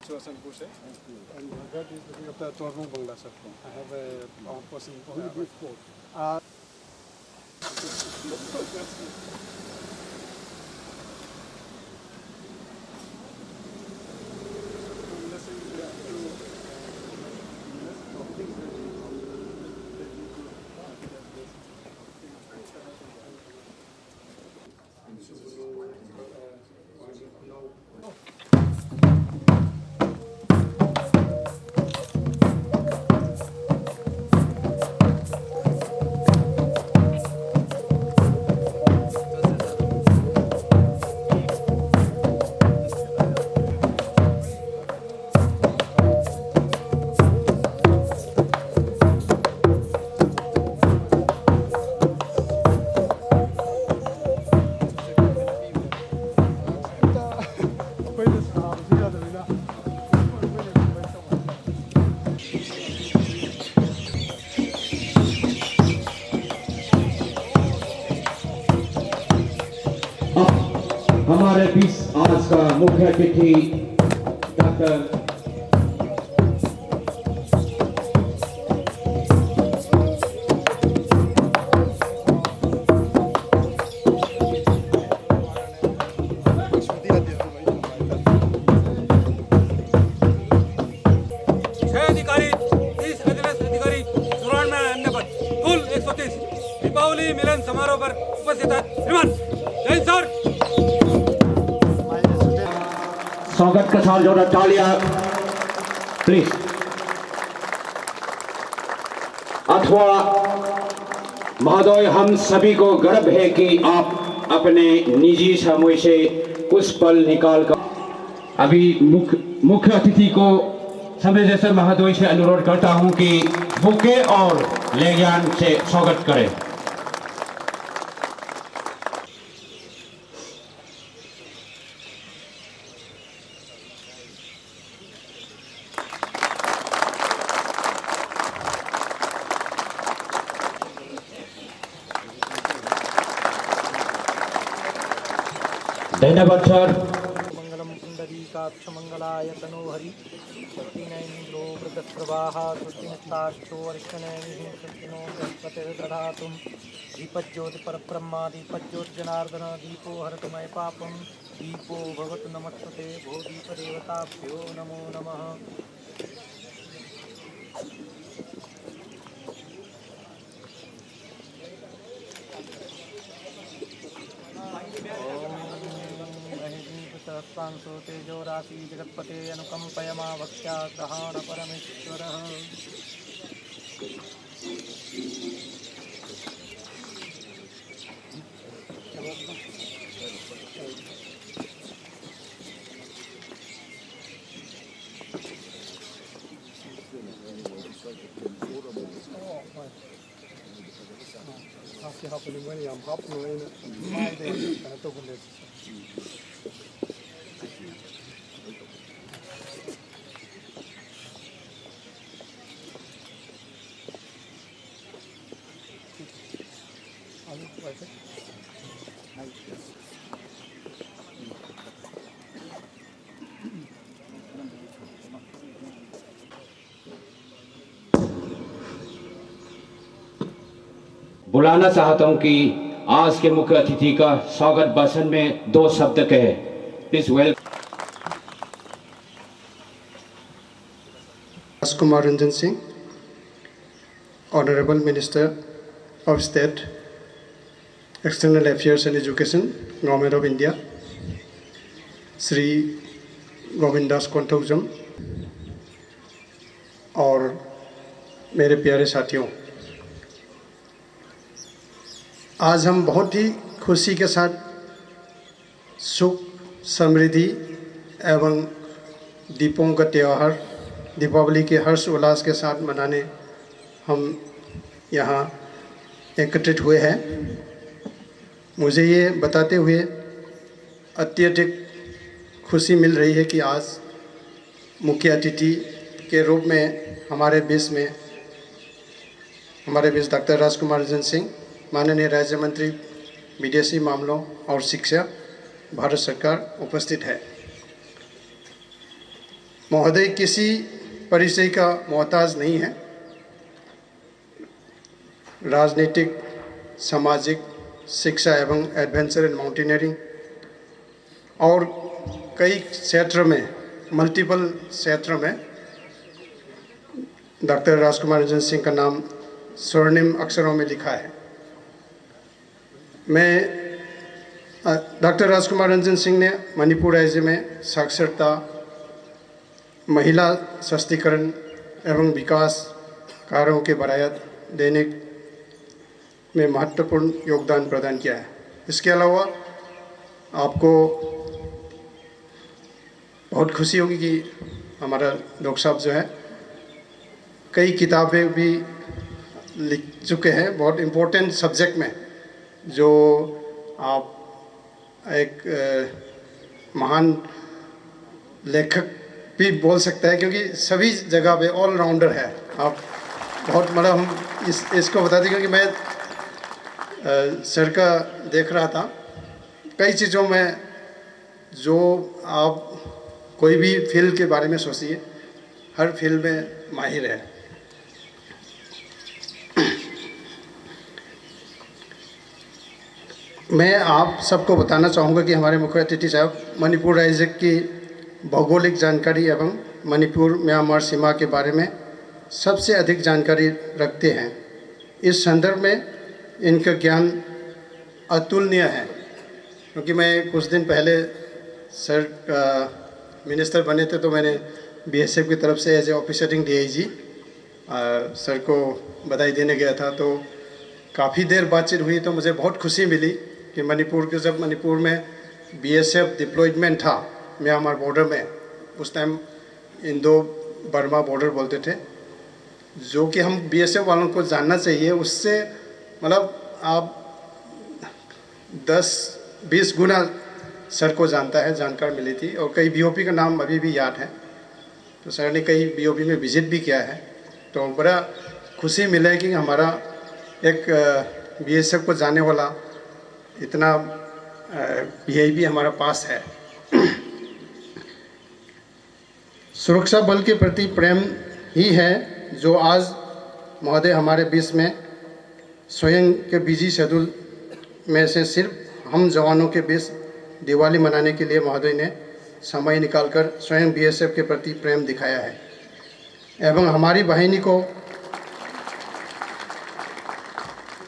Chosanpur, sir. And that is looking after Tormo Bangla, sir. I have a person. Only this sport. हमारे बीच आज का मुख्य अतिथि doctor अधिकारी 30 अधिकारी चुरान में अन्य पद कुल 130 दीपावली मिलन समारोह पर उपस्थित श्रीमान जय सर। स्वागत के साथ जोड़ा तालियां प्लीज। अथवा महोदय, हम सभी को गर्व है कि आप अपने निजी समय से कुछ पल निकालकर अभी मुख्य अतिथि को समय जैसे महोदय से अनुरोध करता हूं कि बुके और लेज्ञान से स्वागत करें। धन्यवाद सर। मंगलम पुंडरीकाक्ष मंगलाय तनोहरि स्वस्तिनैन्द्रो वृद्धप्रवाह स्वस्तिनस्ताक्षो वरिष्ठनैमिः स्वस्तिनो बृहस्पतिर्दधातुं दीपज्योति परब्रह्मा दीपज्योति जनार्दन दीपो हरतु मय पापं दीपो भवतु नमस्ते भो दीपदेवताभ्यो नमो नमः। सहस्रांशो तेजो राशि जगत्पते अनुकंपयमा भक्त्या ग्रहाण परमेश्वरः। After happening when I'm happening, my day, and I took it. बुलाना चाहता हूं कि आज के मुख्य अतिथि का स्वागत भाषण में 2 शब्द कहे। Please well. Kumar Ranjan Singh, Honorable Minister of State, External Affairs and Education, Government of India, Shri Govindas Konthoujam और मेरे प्यारे साथियों, आज हम बहुत ही खुशी के साथ सुख समृद्धि एवं दीपों का त्यौहार दीपावली के हर्ष उल्लास के साथ मनाने हम यहाँ एकत्रित हुए हैं। मुझे ये बताते हुए अत्यधिक खुशी मिल रही है कि आज मुख्य अतिथि के रूप में हमारे बीच डॉक्टर राजकुमार रंजन सिंह, माननीय राज्य मंत्री विदेशी मामलों और शिक्षा, भारत सरकार उपस्थित है। महोदय किसी परिचय का मोहताज नहीं है। राजनीतिक, सामाजिक, शिक्षा एवं एडवेंचर एंड माउंटेनियरिंग और कई क्षेत्र में, मल्टीपल क्षेत्र में डॉक्टर राजकुमार रंजन सिंह का नाम स्वर्णिम अक्षरों में लिखा है। डॉक्टर राजकुमार रंजन सिंह ने मणिपुर राज्य में साक्षरता, महिला सशक्तिकरण एवं विकास कार्यों के बढ़ावा देने में महत्वपूर्ण योगदान प्रदान किया है। इसके अलावा आपको बहुत खुशी होगी कि हमारा डॉक्टर साहब जो है कई किताबें भी लिख चुके हैं बहुत इम्पोर्टेंट सब्जेक्ट में, जो आप एक महान लेखक भी बोल सकते हैं, क्योंकि सभी जगह पे ऑलराउंडर है आप। बहुत मतलब हम इसको बता दें, क्योंकि मैं सर का देख रहा था कई चीज़ों में, जो आप कोई भी फील्ड के बारे में सोचिए, हर फील्ड में माहिर है। मैं आप सबको बताना चाहूँगा कि हमारे मुख्य अतिथि साहब मणिपुर राज्य की भौगोलिक जानकारी एवं मणिपुर म्यांमार सीमा के बारे में सबसे अधिक जानकारी रखते हैं। इस संदर्भ में इनका ज्ञान अतुलनीय है, क्योंकि मैं कुछ दिन पहले सर मिनिस्टर बने थे, तो मैंने बीएसएफ की तरफ से एज ए ऑफिसरिंग डीआईजी सर को बधाई देने गया था। तो काफ़ी देर बातचीत हुई, तो मुझे बहुत खुशी मिली कि जब मणिपुर में बीएसएफ डिप्लॉयमेंट था म्यांमार बॉर्डर में, उस टाइम इंडो बर्मा बॉर्डर बोलते थे, जो कि हम बीएसएफ वालों को जानना चाहिए। उससे मतलब आप 10-20 गुना सर को जानता है, जानकारी मिली थी। और कई बीओपी का नाम अभी भी याद है, तो सर ने कई बीओपी में विजिट भी किया है। तो बड़ा खुशी मिला है कि हमारा एक बीएसएफ को जानने वाला इतना वीआईपी हमारा पास है। सुरक्षा बल के प्रति प्रेम ही है जो आज महोदय हमारे बीच में स्वयं के बिजी शेड्यूल में से सिर्फ हम जवानों के बीच दिवाली मनाने के लिए महोदय ने समय निकालकर स्वयं बीएसएफ के प्रति प्रेम दिखाया है एवं हमारी वाहिनी को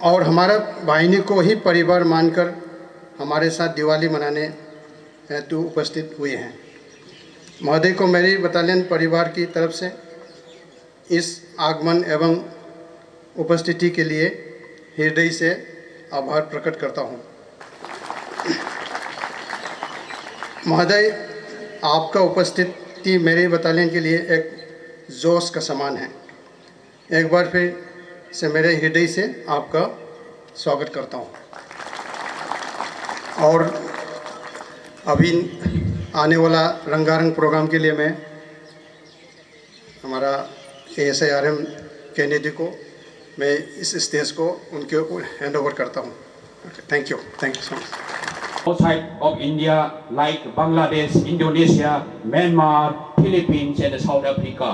और हमारा वाहिनी को ही परिवार मानकर हमारे साथ दिवाली मनाने हेतु उपस्थित हुए हैं। महोदय को मेरी बटालियन परिवार की तरफ से इस आगमन एवं उपस्थिति के लिए हृदय से आभार प्रकट करता हूं। महोदय, आपका उपस्थिति मेरी बटालियन के लिए एक जोश का समान है। एक बार फिर से मेरे हृदय से आपका स्वागत करता हूं। और अभी आने वाला रंगारंग प्रोग्राम के लिए मैं हमारा ASIRM कैनेडी को मैं इस स्टेज को उनके ऊपर हैंड ओवर करता हूं। Thank you so much. Outside of India, like Bangladesh, Indonesia, Myanmar, Philippines, and South Africa.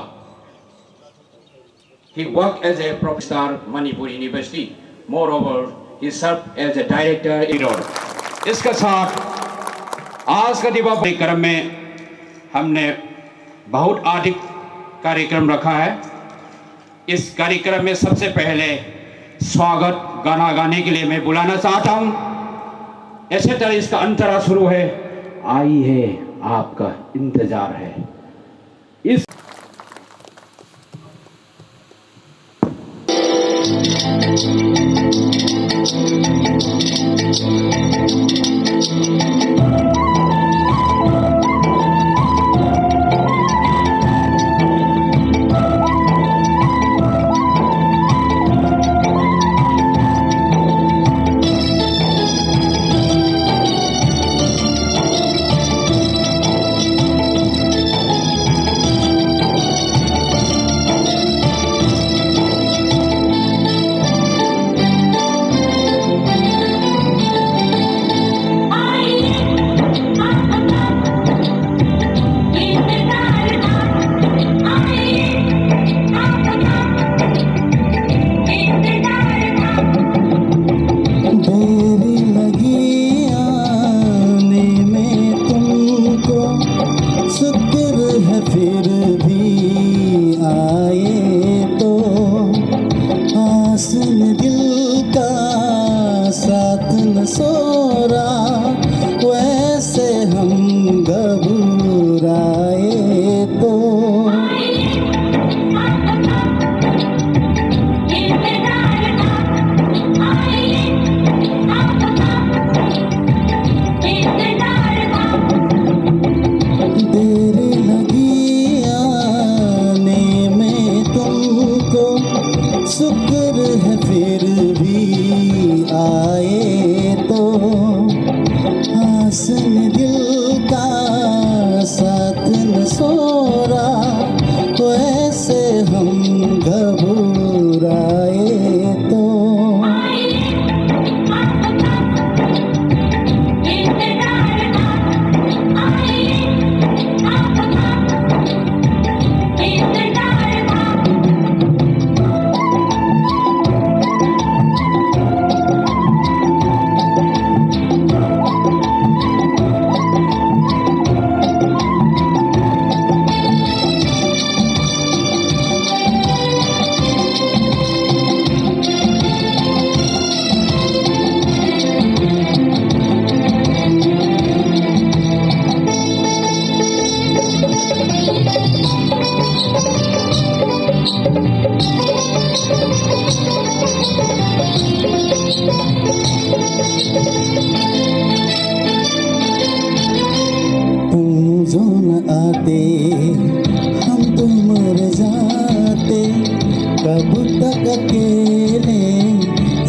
He worked as a professor at Manipur University. Moreover, he served as a director. इसके साथ आज का दिवस कार्यक्रम में हमने बहुत अधिक कार्यक्रम रखा है। इस कार्यक्रम में सबसे पहले स्वागत गाना गाने के लिए मैं बुलाना चाहता हूँ। ऐसे तरह इसका अंतरा शुरू है, आई है आपका इंतजार है। इस I तो देर लगी आने में तुमको, शुक्र है फिर भी आए तो। आसन दिल का साथ न सोरा, वैसे हम घबराए तो। तुम जो न आते हम तो मर जाते, कब तक अकेले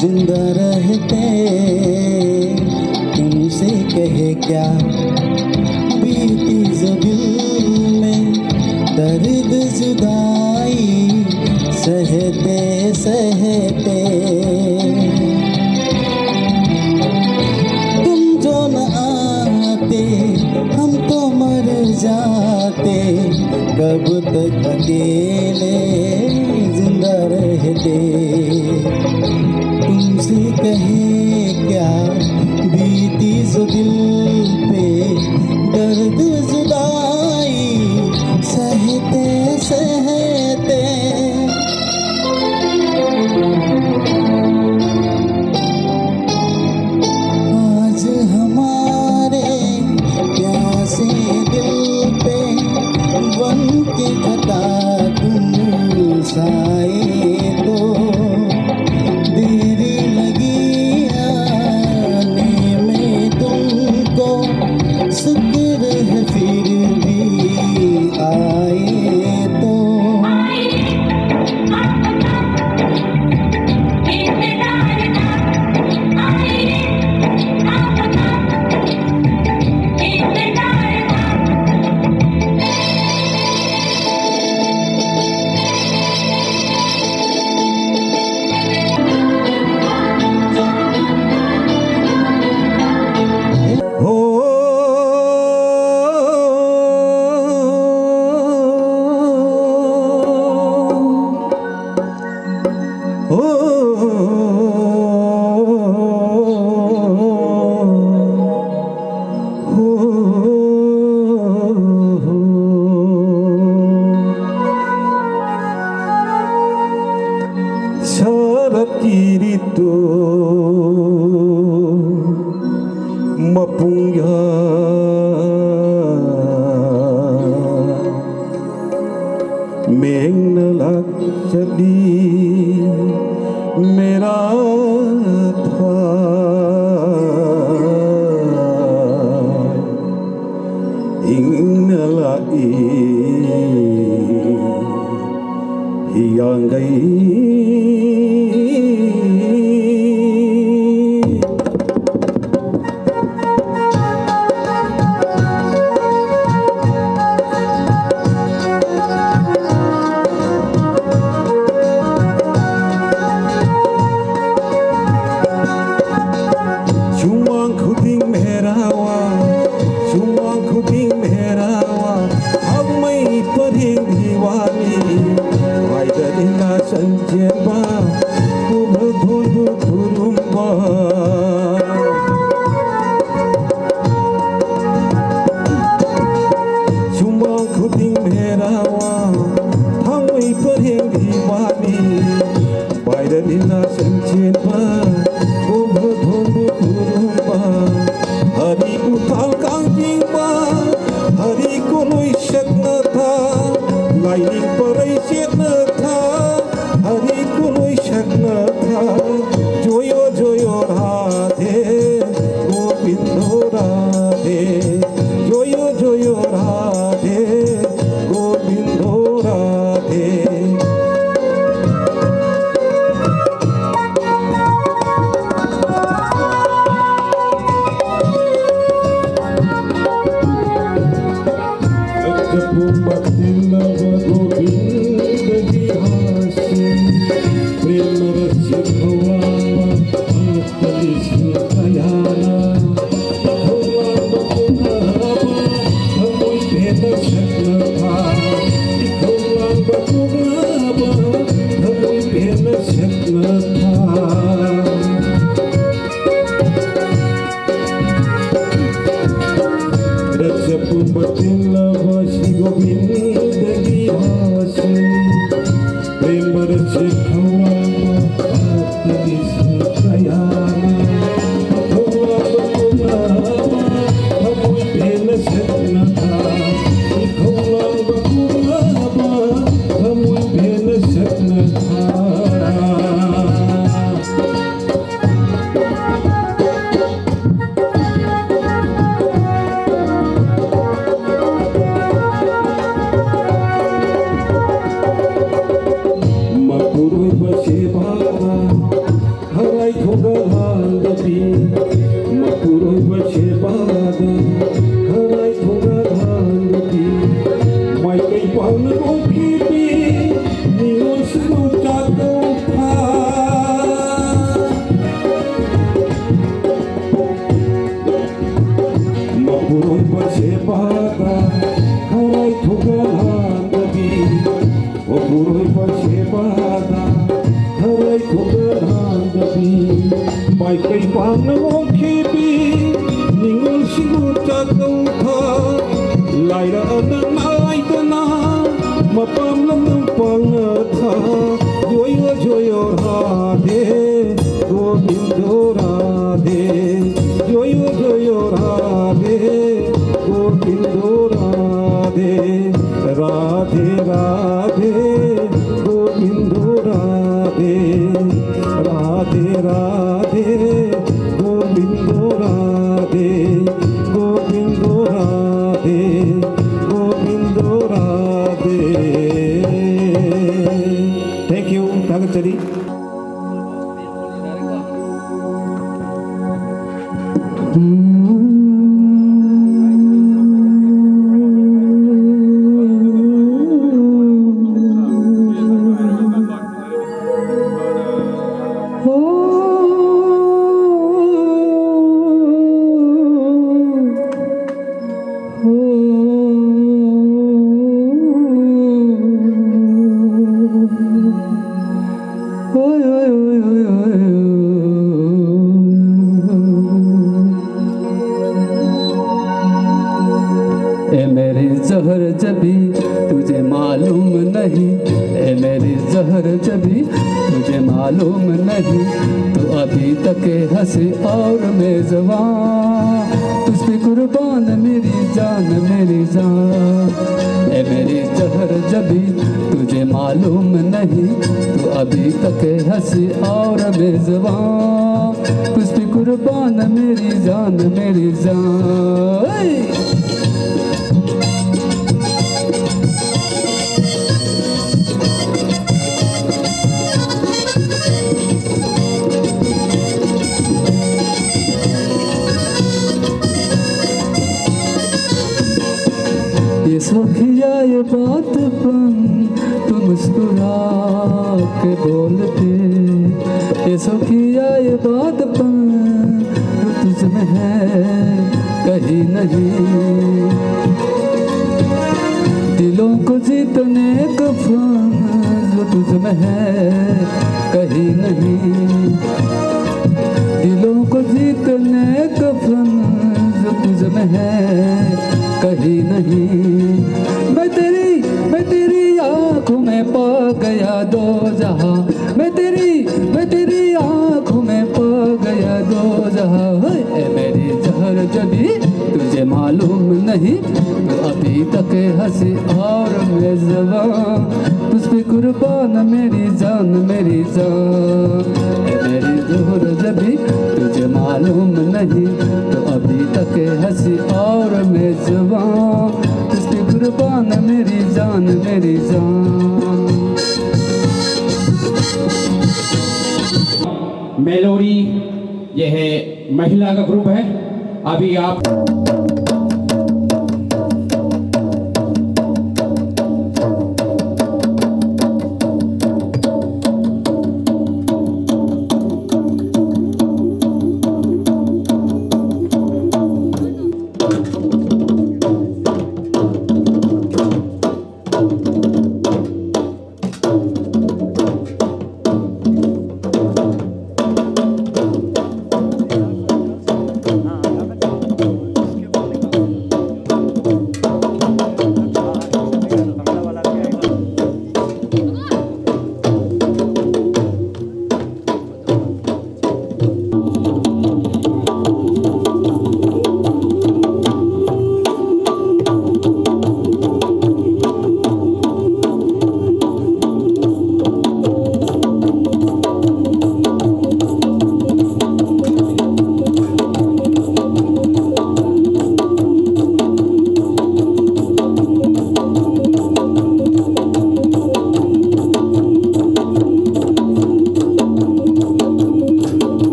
जिंदा रहते। तुमसे कहे क्या बीती जो दिल में, दर्द जुदाई सहते सहते। तुम जो न आते हम तो मर जाते, कब तक अकेले जिंदा रहते। तुमसे कहे क्या बीती जो दिल पे, दर्द जुदाई सहते सहते। आज हमारे प्यासे दिल पे बन के खता तुम साए तो। देर लगी आने में तुमको, शुक्र है फिर भी आए तो। Sarakirito mapungya mengnalak jadi mera tha ingnalai hiyangai Hari ko lo'y siyag na ta melody यह महिला का ग्रुप है। अभी आप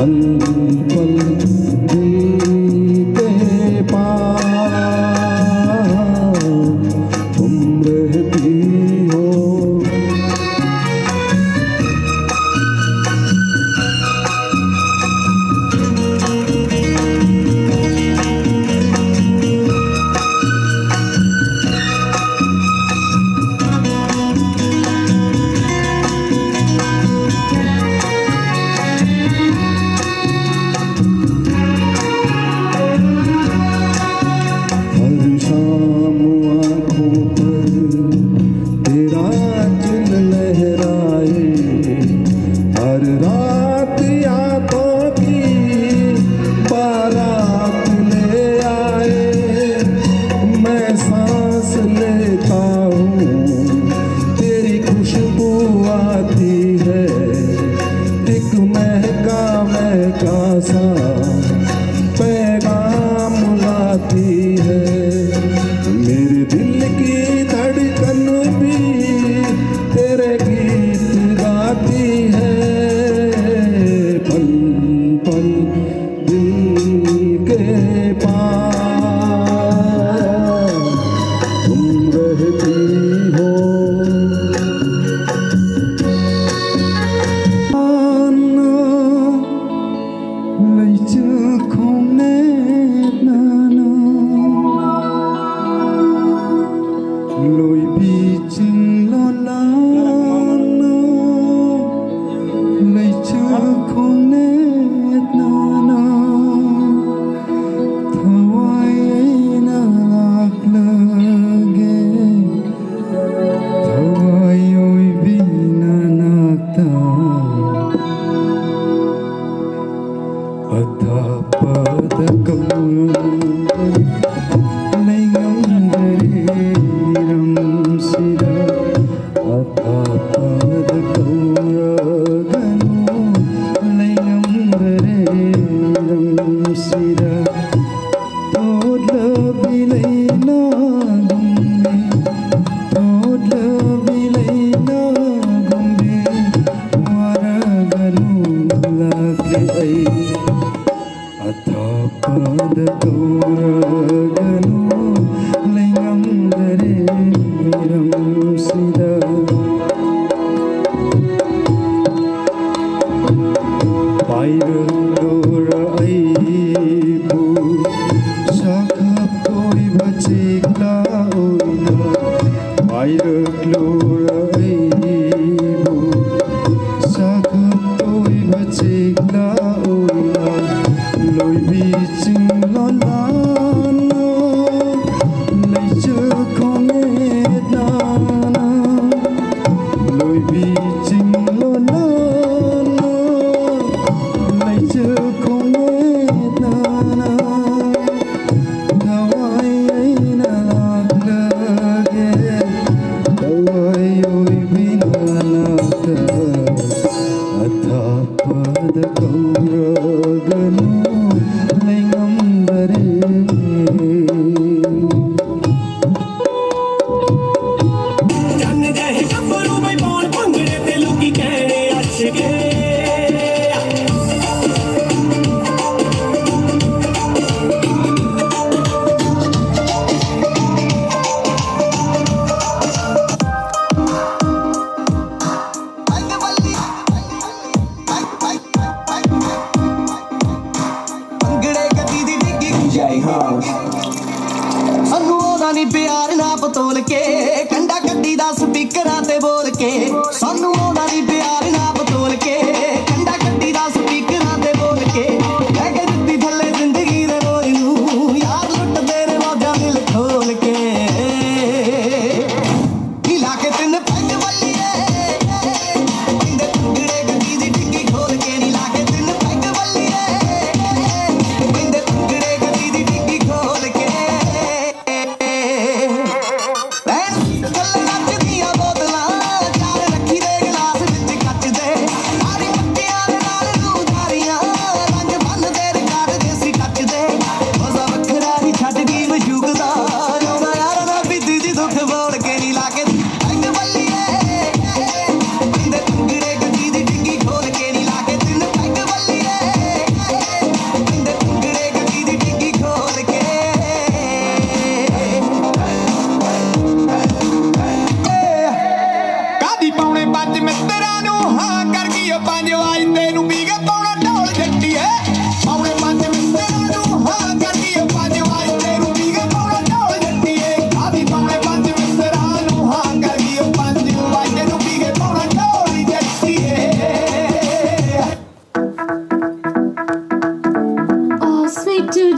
पल पल दिल के पास तुम रहती हो। हर शाम आँखों पर तेरा चिन्ह लहराए, हर रात यादों की बारात ले आए। मैं सांस लेता हूँ तेरी खुशबू आती है, एक महका महका सा पैगाम लाती है। मेरे दिल की धड़कन भी तेरे गीत गाती है। पल पल दिल के पास तुम रहती हो। lấy chữ không nét nana lối bi chinh lo lana lấy chữ không nét nana thawai na lạc lage thawai oi bi na nakta अथा पद निरम सिरा अथा पद कौरगनु निरम सिरा तोड़ बिलैना गुम्बे तोड़ बिलैना गुम्बे वरगनु लागे ऐ अथा पद कौरगनु लैंगरे मिरम सिदा पाइरदोर ऐबु साखप तोय बचेग्ला ओइना पाइरदोर ऐबु साखप तोय बचेग्ला ओइना lối bi chinh lo lana lấy chữ không nghe nana lối bi chinh lo lana lấy chữ không nghe nana thawai ai na lage thawai oi binana ta atha pad kauraganu ਸਾਨੂੰ ਉਹਦਾ ਨੀ ਪਿਆਰ ਨਾ ਪਤੋਲ ਕੇ ਕੰਡਾ ਕੱਢੀ ਦਾ ਸਪੀਕਰਾਂ ਤੇ ਬੋਲ ਕੇ ਸਾਨੂੰ ਉਹਦਾ ਨੀ ਪਿਆਰ ਨਾ ਪਤੋਲ ਕੇ ਕੰਡਾ ਕੱਢੀ ਦਾ ਸਪੀਕਰਾਂ ਤੇ ਬੋਲ ਕੇ ਕਹਿ ਕੇ ਦਿੱਤੀ ਥੱਲੇ ਜ਼ਿੰਦਗੀ ਦੇ ਬੋਝ ਨੂੰ ਯਾਰ ਲੁੱਟ ਤੇਰੇ ਵਾਜਾਂ ਦਿਲ ਖੋਲ ਕੇ ਲਾ ਕੇ ਤਿੰਨ ਪੈਗ ਵੱਲੀਏ ਕਹਿੰਦੇ ਟੁਕੜੇ ਗੱਡੀ ਦੀ ਡਿੱਗੀ ਖੋਲ ਕੇ ਨੀ ਲਾ ਕੇ ਤਿੰਨ ਪੈਗ ਵੱਲੀਏ ਕਹਿੰਦੇ ਟੁਕੜੇ ਗੱਡੀ ਦੀ ਡਿੱਗੀ ਖੋਲ ਕੇ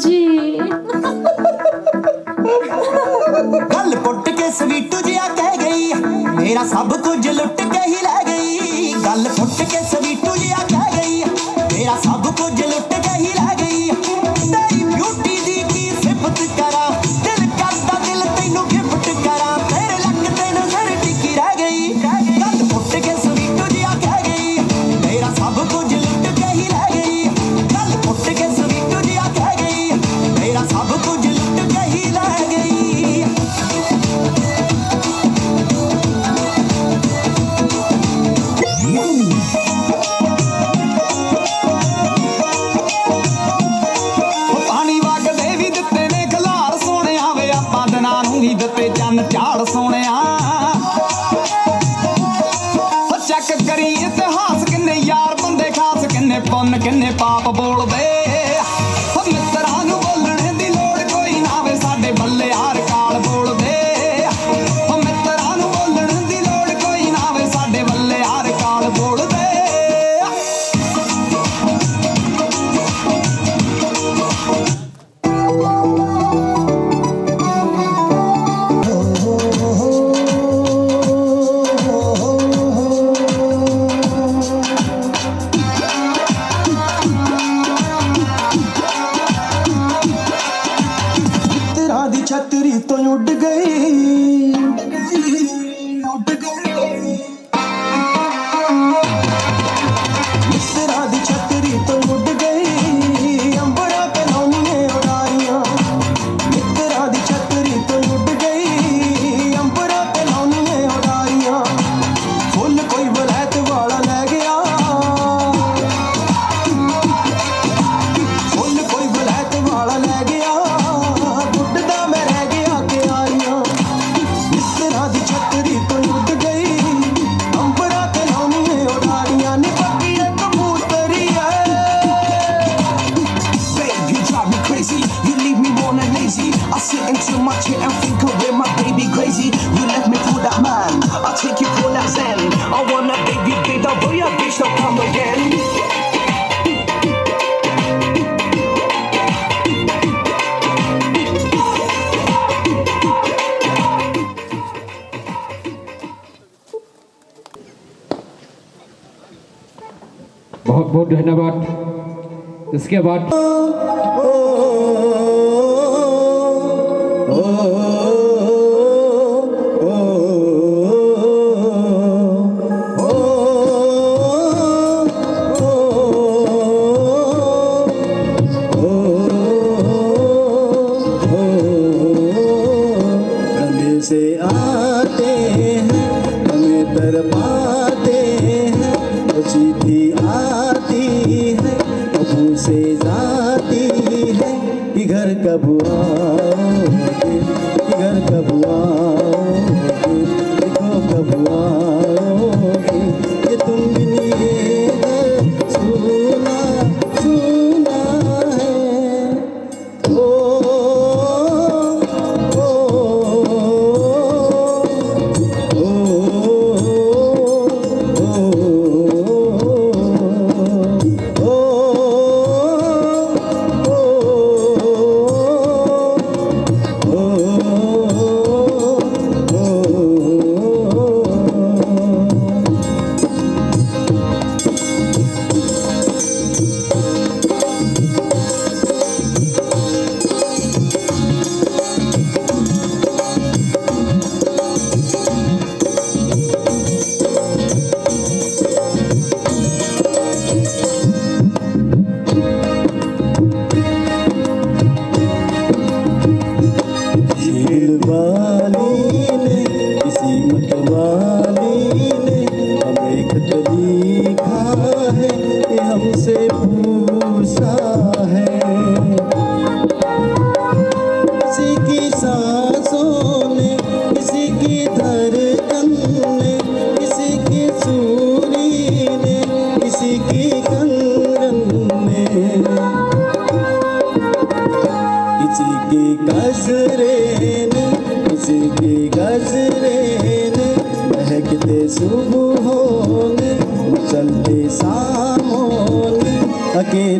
जी गल पुट के स्वीटू जिया कह गई मेरा सब कुछ लुट के ही लै गई। गल पुट के स्वीटू जिया कह गई मेरा सब कुछ लुट के ही लै गई। तेरी ब्यूटी दी की सिफत करा दिल करदा दिल तैनू गिफ्ट करा तेरे लक ते नजर टिकी रह गई। गल पुट के स्वीटू जिया कह गई मेरा सब कुछ लुट के ही लै गई। गल पुट के स्वीटू जिया कह गई मेरा सब कुछ लुट के ही लै गई। पानी वगदे भी दिते ने खलार सोने वे आपां दिनां नूं ही दिते चन्न झाड़ सोने चेक करी इतिहास किन्ने यार बंदे खास किन्ने पुन्न किन्ने पाप बोलदे मित्तरां नूं बोलणे दी लोड़ कोई ना वे साडे बल्ले हार काल बोलदे मित्तरां नूं बोलण दी लोड़ कोई ना वे साडे बल्ले हार काल बोलदे। तेरा दी छतरी तो उड़ गई तेरा दी छतरी तो उड़ गई अंबरा पे नौनियां उड़ारियां। तेरा दी छतरी तो उड़ गई अंबरा पे नौनियां उड़ारियां। फुल कोई वलैत वाला ले गया फुल कोई वलैत वाला ले गया बुड्ढदा मैं रह गया क्यारियां। तेरा दी छतरी तो उड़ गई अंबरा ते नौनियां उड़ारियां। नी पक्की कबूतरी है Babe, you drive me crazy. You leave me wanting lazy. I sit into my chair and think of where my baby crazy. You left me for that man. I'll take you for that zen. I want a baby, babe. That boy, a bitch, don't come again. बहुत बहुत धन्यवाद। इसके बाद रंग से आते हैं हमें तरपाते हैं वो चिट्ठी आती है कबू से जाती है कि घर कब आओगे कि घर कब आओगे देखो कब आओगे ये तुम बिन ये घर सुना सुना है। ओ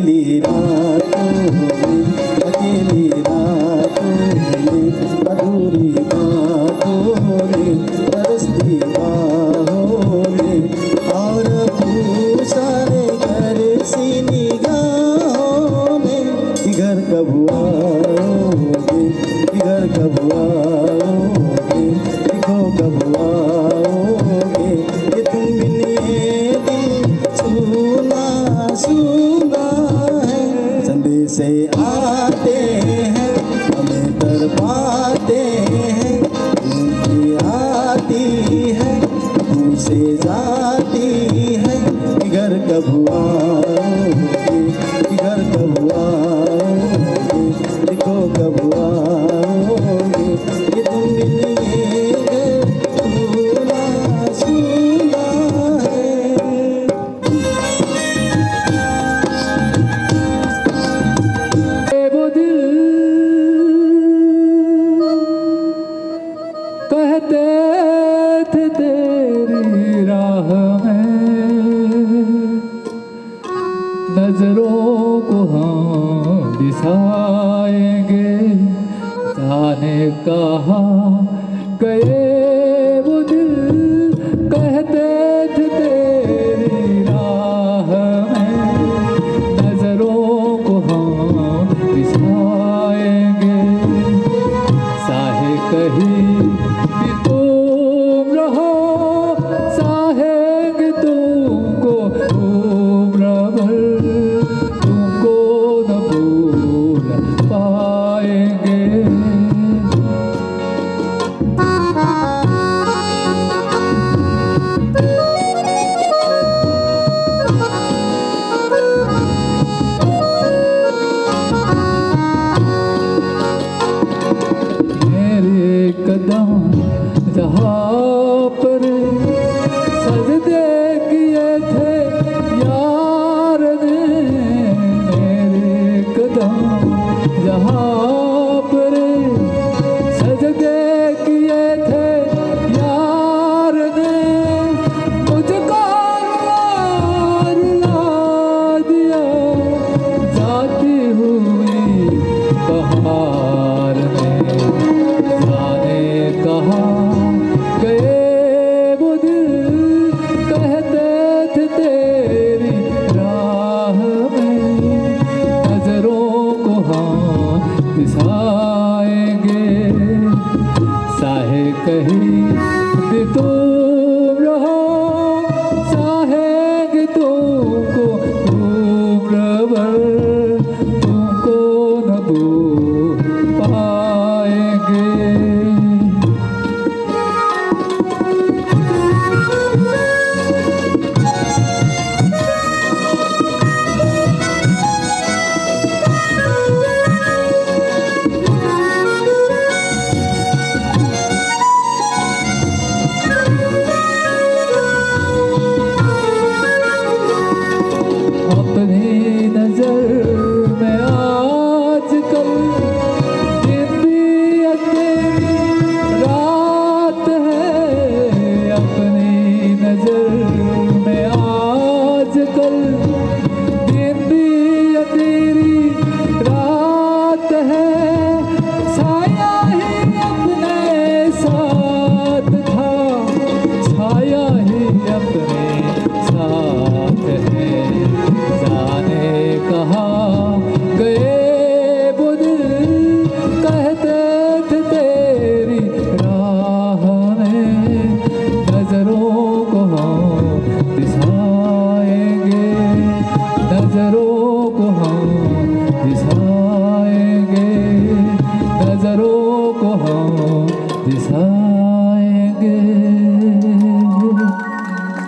अकेली रातों में, अकेली रातों में, अधूरी बातों में, तरसती बाहों में, और पूछाने कर सी निगाहों में कि घर कब आओगे, कि घर कब आओगे, दिखो कब आओगे, कि तुम बिन ये दिल सुना सुना है। संदेशे आते हैं हमें तड़पाते हैं, उनकी आती है तुमसे जाती है कि घर कब आओगे, कि घर कब आओगे, देखो कब आओगे, कि तुम बिन ये सुना सुना है। वो दिल कहते थे तेरी राह में नजरों को हम दिखाएंगे, जाने कहाँ गए वो दिल कहते थे तेरी राह में नजरों को हम दिखाएंगे, चाहे कहीं भी तुम रहो चाहेंगे तुमको उम्र भर, तुमको न भूल पाएंगे। मेरे कदम जहाँ पर सजदे किए थे यार ने, मेरे कदम जहाँ पर सजदे किए थे यार ने, मुझको रुला दिया जाती हुई बहार ने, जाने कहाँ गए वो दिल कहते थे तेरी राह में नजरों को हम दिखाएंगे, चाहे कहीं भी तुम रहो चाहेंगे तुमको उम्र भर, तुमको न भूल पाएंगे। अपनी नजर में आजकल दिन भी अकेली रात है, अपनी नजर में आजकल दिन भी अकेली रात है, छाया ही अपने साथ था, छाया ही अपने साथ है, जाने कहाँ गए वो दिल कहते थे तेरी राह में नजरों को हम दिखाएंगे, नजरों को हम दिखाएंगे, नजरों को हम दिखाएंगे।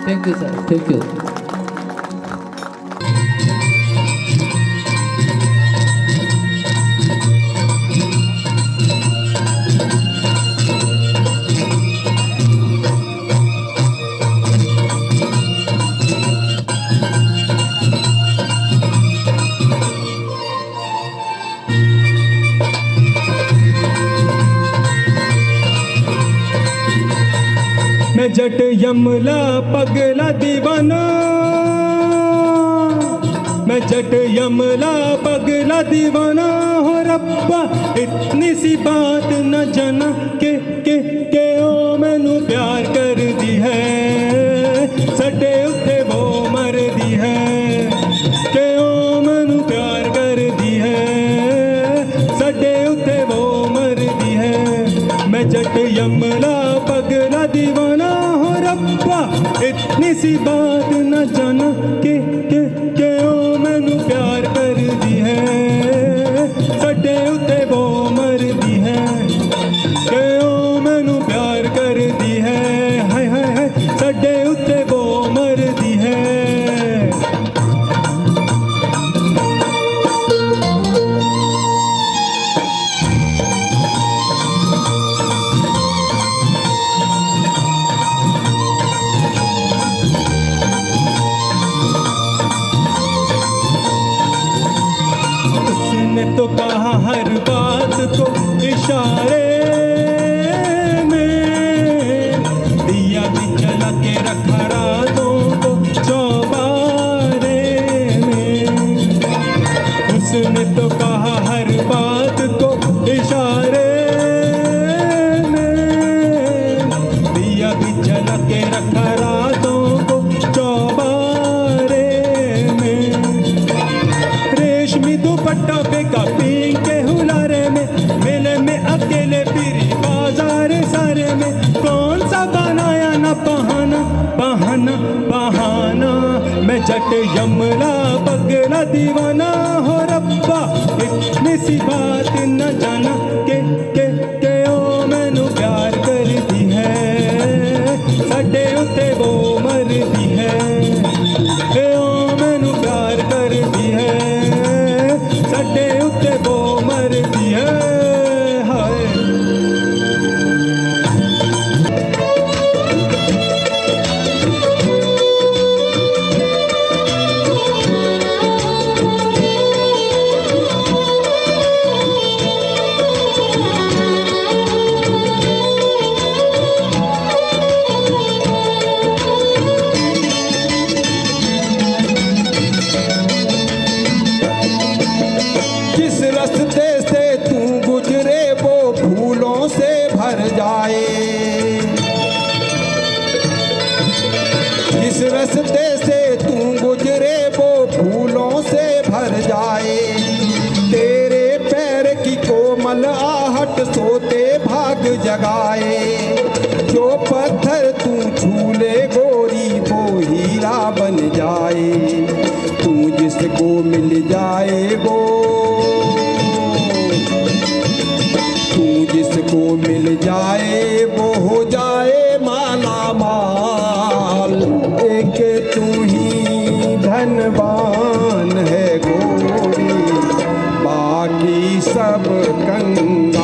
Thank you sir, thank you. मैं जट यमला पगला दीवाना, मैं मैं जट यमला पगला दीवाना हो रब्बा इतनी सी बात न जाना के ओ मैनू प्यार कर दी है सटे उत्ते वो मर दी है के ओ मैनू प्यार कर दी है सटे उत्ते वो मर दी है मैं जट यमला पगला दीवाना हो रब्बा इतनी सी बात न जाना के ओ मैनू प्यार कर दी है सटे उत्ते वो मर दी है के ओ मैनू प्यार कर दी है हाय हाय हाय सटे उत्ते वो मर दी है उसने तो कहा हर बात को इशारे में दिया भी जला के रखा रातों को चौबारे में उसने तो कहा हर बात को इशारे में दिया भी जला के रखा रातों को चौबारे में रेशमी दुपट्टा फेंका पिंक के हुलारे में मेले में अकेले फिरी बाजार सारे में कौन सा बनाया ना बहाना बहाना बहाना मैं जट यमला पगला दीवाना हो रब्बा इतनी सी बात न जाना के ओ मैनू प्यार कर दी है सटे उत्ते वो मर दी है के ओ मैनू प्यार कर दी है सटे उत्ते वो मर दी है हाय जिस रास्ते से तू गुजरे वो फूलों से भर जाए जिस रास्ते से तू गुजरे वो फूलों से भर जाए तेरे पैर की कोमल आहट सोते भाग जगाए जो पत्थर तू छूले गोरी वो हीरा बन जाए तू जिसको मिल जाए वो तू जिसको मिल जाए वो हो जाए माला माल एक तू ही धनवान है गोरी बाकी सब कंगाल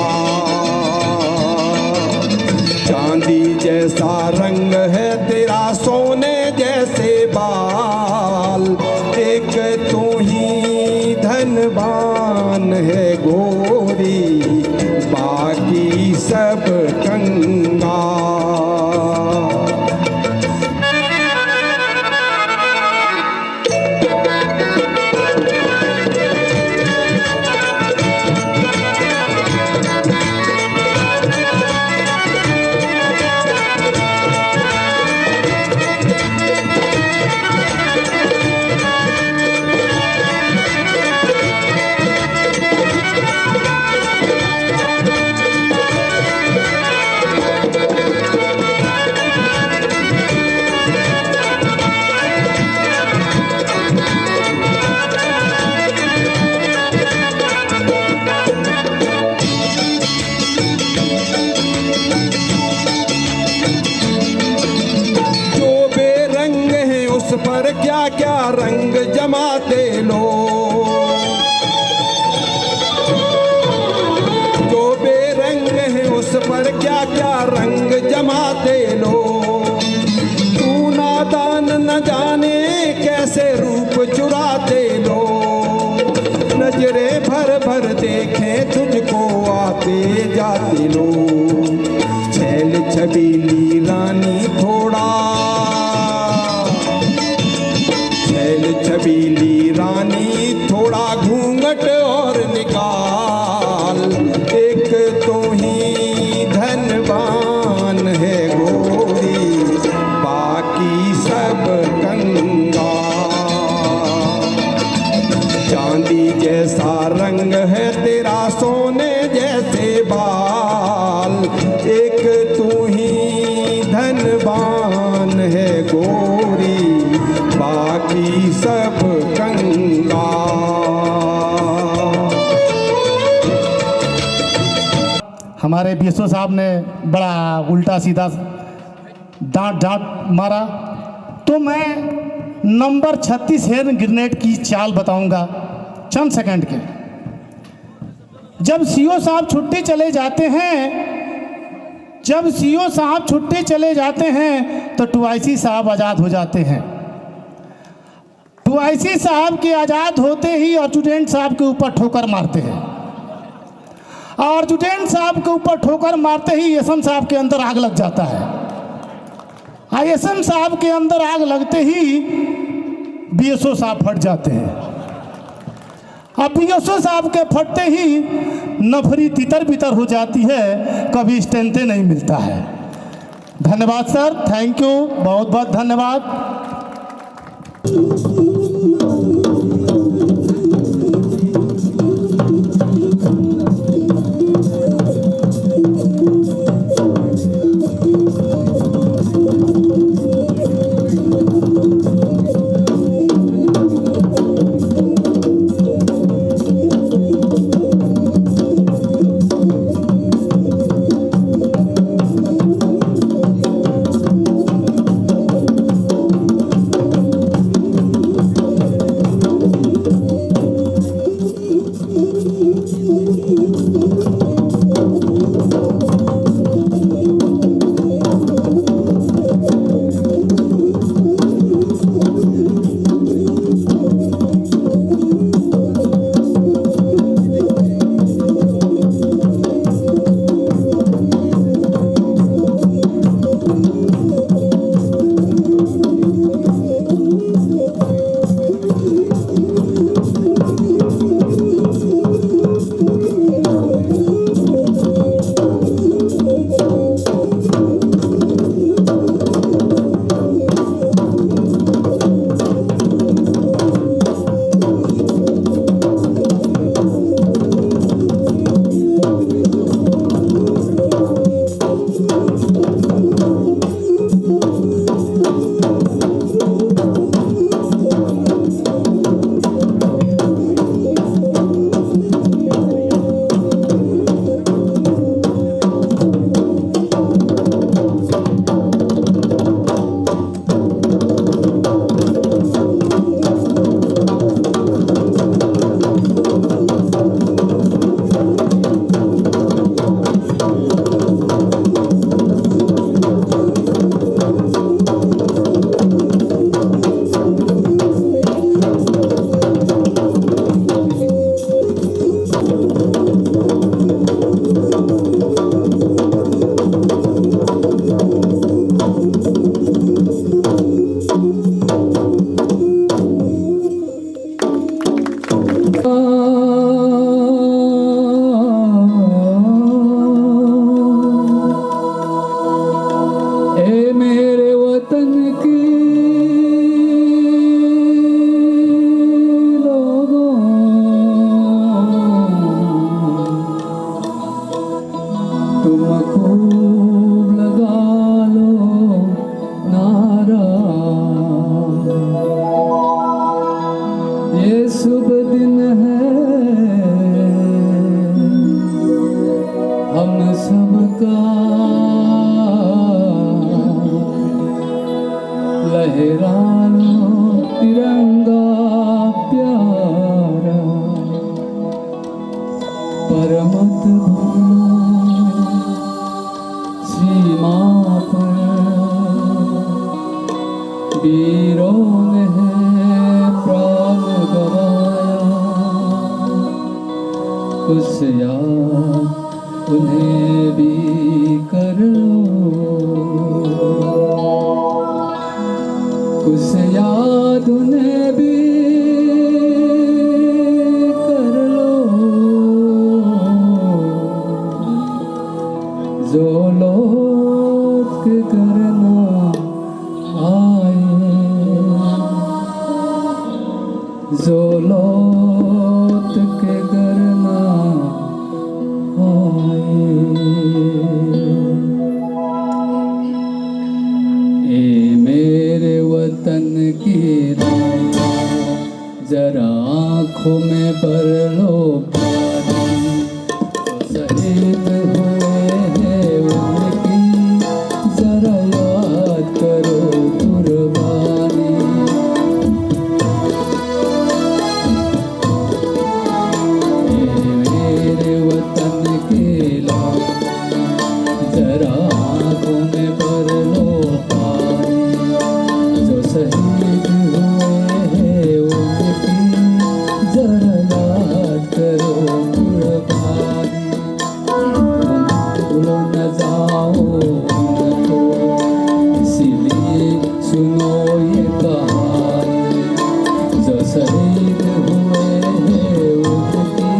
चांदी जैसा रंग है तेरा सोने जैसे बाल एक तू ही धनवान है गोरी बाकी सब कंगाल पर क्या क्या रंग जमाते लोग जो बेरंग है उस पर क्या क्या रंग जमाते लोग तू नादान न जाने कैसे रूप चुराते लोग नजरें भर भर देखें तुझको आते जाते लोग छैल छबीली रानी थोड़ा छैल पीली रानी थोड़ा घूंघट और निकाल, एक तो ही धनवान है गोरी, बाकी सब कंगाल। चांदी जैसा रंग है तेरा, सोने जैसे बाल, एक तू ही धनवान है गोरी, बाकी सब कंगाल। हमारे बीएसओ साहब ने बड़ा उल्टा सीधा डांट मारा, तो मैं नंबर 36 हैंड ग्रेनेड की चाल बताऊंगा चंद सेकंड के। जब सीओ साहब छुट्टी चले जाते हैं, तो टूआईसी साहब आज़ाद हो जाते हैं। टूआईसी साहब के आज़ाद होते ही एडजुटेंट साहब के ऊपर ठोकर मारते हैं, और एडजुटेंट साहब के ऊपर ठोकर मारते ही एसएम साहब के अंदर आग लग जाता है। एसएम साहब के अंदर आग लगते ही बीएसओ साहब फट जाते हैं। अब बीएसओ साहब के फटते ही नफरी तितर बितर हो जाती है, कभी स्टेंटे नहीं मिलता है। धन्यवाद सर, थैंक यू, बहुत बहुत धन्यवाद। उस याद उन्हें भी में परलोकानी जो शहीद हुए हैं उनकी जरा याद करो कुर्बानी। मेरे वतन के लोग जरा आँखों में भर लो पानी, जो शहीद हुए हैं उनकी जरा याद करो कुर्बानी। भूल न जाओ उनको, इसीलिए सुनो ये कहानी, जो शहीद हुए हैं उनकी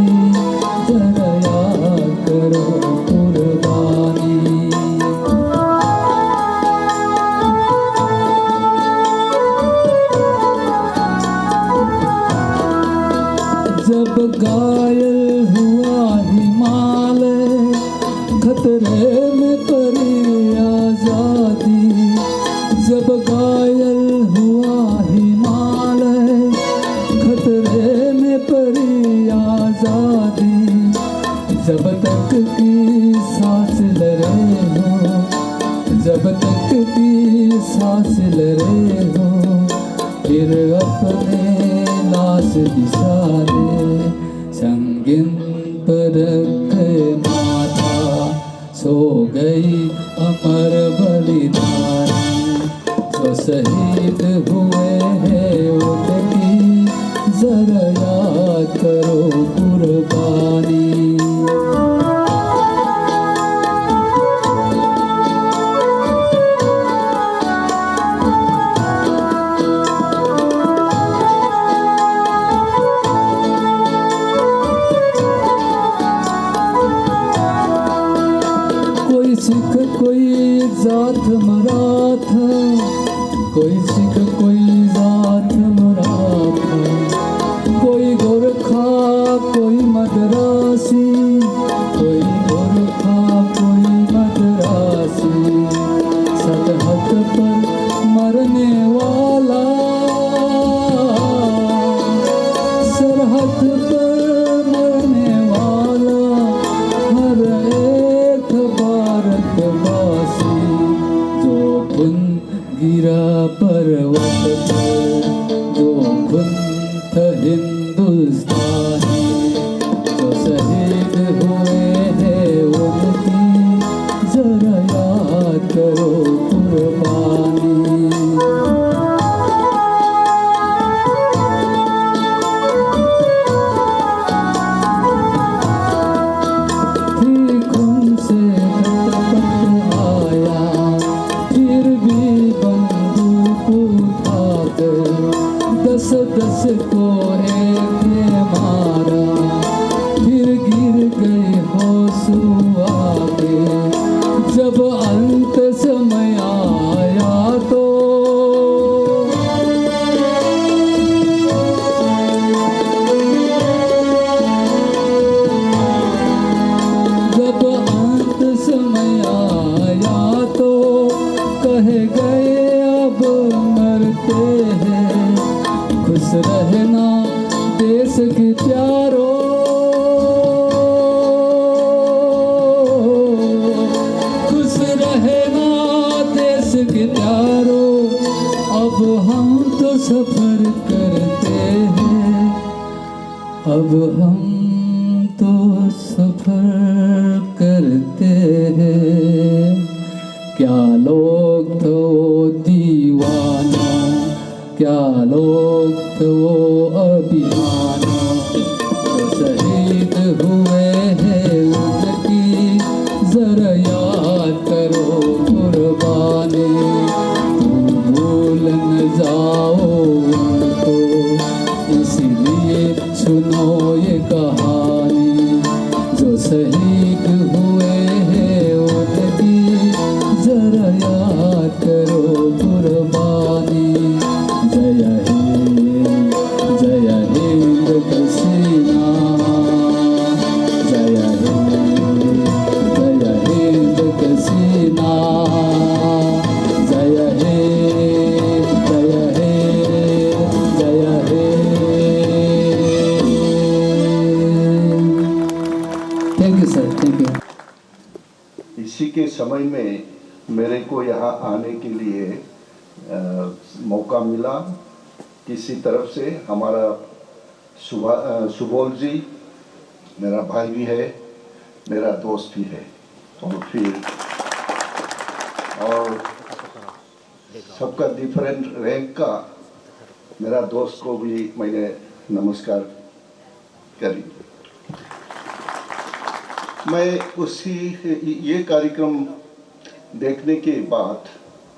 जरा याद करो कुर्बानी। जब घायल हुआ हिमालय, खतरे में पड़ी आजादी। जब घायल हुआ हिमालय, खतरे में पड़ी आजादी। जब तक की सांस ले रहे हो, जब तक की सांस ले रहे हो, फिर अपने लाश दिशाने संगिन पर रखे माथा। सो गई अमर बलिदानी, जो शहीद हुए हैं उनकी जरा याद करो कुर्बानी। कोई सिख कोई जात मरा था, कोई सिख कोई जात मरा था। कोई गोरखा कोई मद्रासी, कोई गोरखा कोई मद्रासी। सरहद पर मरने वाला, सरहद पर मरने वाला हर एक भारतवासी। जो खून गिरा पर्वत पर, जो खून था हिंदुस्तानी, जो शहीद हुए हैं उनकी जरा याद करो कुर्बानी। थी खून से खतपत आया, फिर भी बंदूक उठाकर दस दस को एक ने मारा। फिर गिर गए होश आके, जब अंत समय आया तो जब अंत समय आया तो कहे गए अब मरते हैं। खुश रहना देश के प्यारो, खुश रहना देश के प्यारो। अब हम तो सफर करते हैं, अब हम तो सफर करते हैं। क्या लोग तो दीवाना, क्या लोग तो अभिमाना, जो शहीद हुए हैं उनकी जरा याद करो कुर्बानी। तुम भूल न जाओ उनको, इसलिए सुनो ये कहानी, जो शहीद हुए हैं उनकी जरा याद करो कुर्बानी। जय हिंद, जय हिंद कसीना, जय हिंद, जय हिंद कसीना, जय हिंद, जय हिंद, जय हिंद। खुशी के समय में मेरे को यहाँ आने के लिए मौका मिला। किसी तरफ से हमारा सुबोल जी मेरा भाई भी है, मेरा दोस्त भी है, और सबका डिफरेंट रैंक का मेरा दोस्त को भी मैंने नमस्कार करी। मैं उसी ये कार्यक्रम देखने के बाद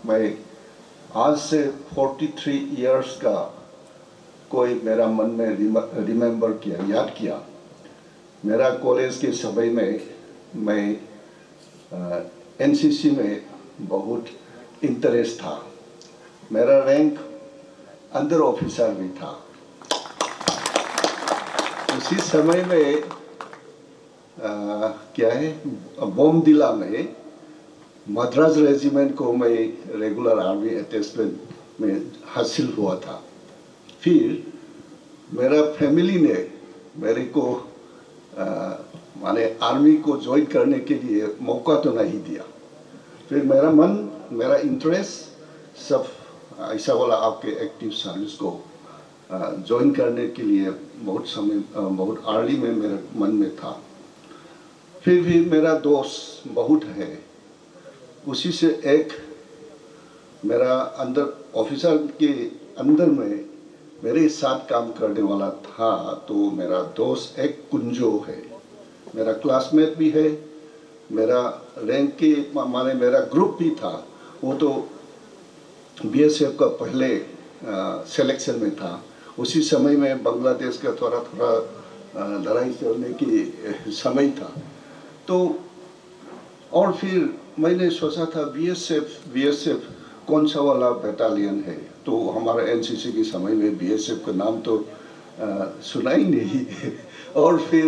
मैं आज से 43 इयर्स का कोई मेरा मन में रिमेंबर किया, याद किया। मेरा कॉलेज के समय में मैं एनसीसी में बहुत इंटरेस्ट था। मेरा रैंक अंडर ऑफिसर भी था। उसी समय में क्या है, बोमदिला में मद्रास रेजिमेंट को मैं रेगुलर आर्मी अटैचमेंट में हासिल हुआ था। फिर मेरा फैमिली ने मेरे को माने आर्मी को ज्वाइन करने के लिए मौका तो नहीं दिया। फिर मेरा इंटरेस्ट सब ऐसा बोला, आपके एक्टिव सर्विस को ज्वाइन करने के लिए बहुत अर्ली में मेरे मन में था। फिर भी मेरा दोस्त बहुत है, उसी से एक मेरा अंदर ऑफिसर के अंदर में मेरे साथ काम करने वाला था। तो मेरा दोस्त एक कुंजो है, मेरा क्लासमेट भी है, मेरा रैंक के माने मेरा ग्रुप भी था। वो तो बीएसएफ का पहले सिलेक्शन में था। उसी समय में बांग्लादेश का थोड़ा लड़ाई चलने की समय था। तो और फिर मैंने सोचा था बीएसएफ कौन सा वाला बटालियन है। तो हमारा एनसीसी के समय में बीएसएफ का नाम तो सुना ही नहीं। और फिर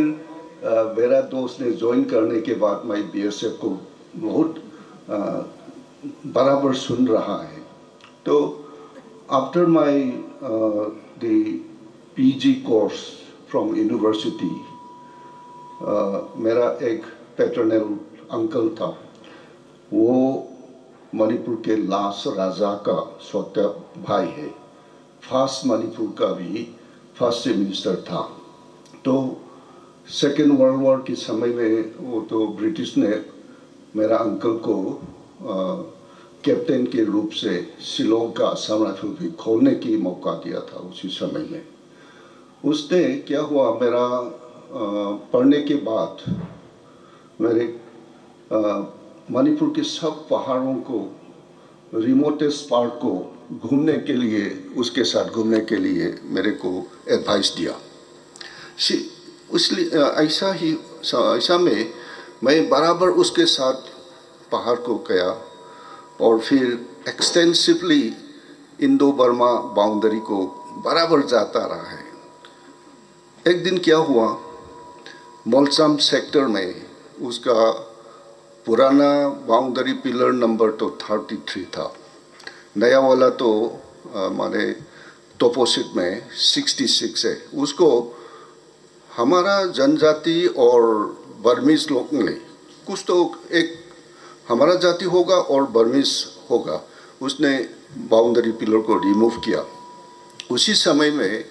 मेरा दोस्त ने ज्वाइन करने के बाद मैं बीएसएफ को बहुत बराबर सुन रहा है। तो after my the PG course from university, मेरा एक पैटर्नल अंकल था। वो मणिपुर के लास्ट राजा का स्वतः भाई है। फर्स्ट मणिपुर का भी फर्स्ट मिनिस्टर था। तो सेकेंड वर्ल्ड वॉर के समय में वो तो ब्रिटिश ने मेरा अंकल को कैप्टन के रूप से शिलोंग का साम्राज्य भी खोलने की मौका दिया था उसी समय में। उसने क्या हुआ, मेरा पढ़ने के बाद मेरे मणिपुर के सब पहाड़ों को, रिमोटेस्ट पार्ट को घूमने के लिए, उसके साथ घूमने के लिए मेरे को एडवाइस दिया। इसलिए ऐसा में मैं बराबर उसके साथ पहाड़ को गया और फिर एक्सटेंसिवली इंडो बर्मा बाउंड्री को बराबर जाता रहा है। एक दिन क्या हुआ, मोलसाम सेक्टर में उसका पुराना बाउंड्री पिलर नंबर तो 33 था, नया वाला तो माने टोपोसिट में 66 है। उसको हमारा जनजाति और बर्मीज लोग ने, कुछ तो एक हमारा जाति होगा और बर्मीज होगा, उसने बाउंड्री पिलर को रिमूव किया। उसी समय में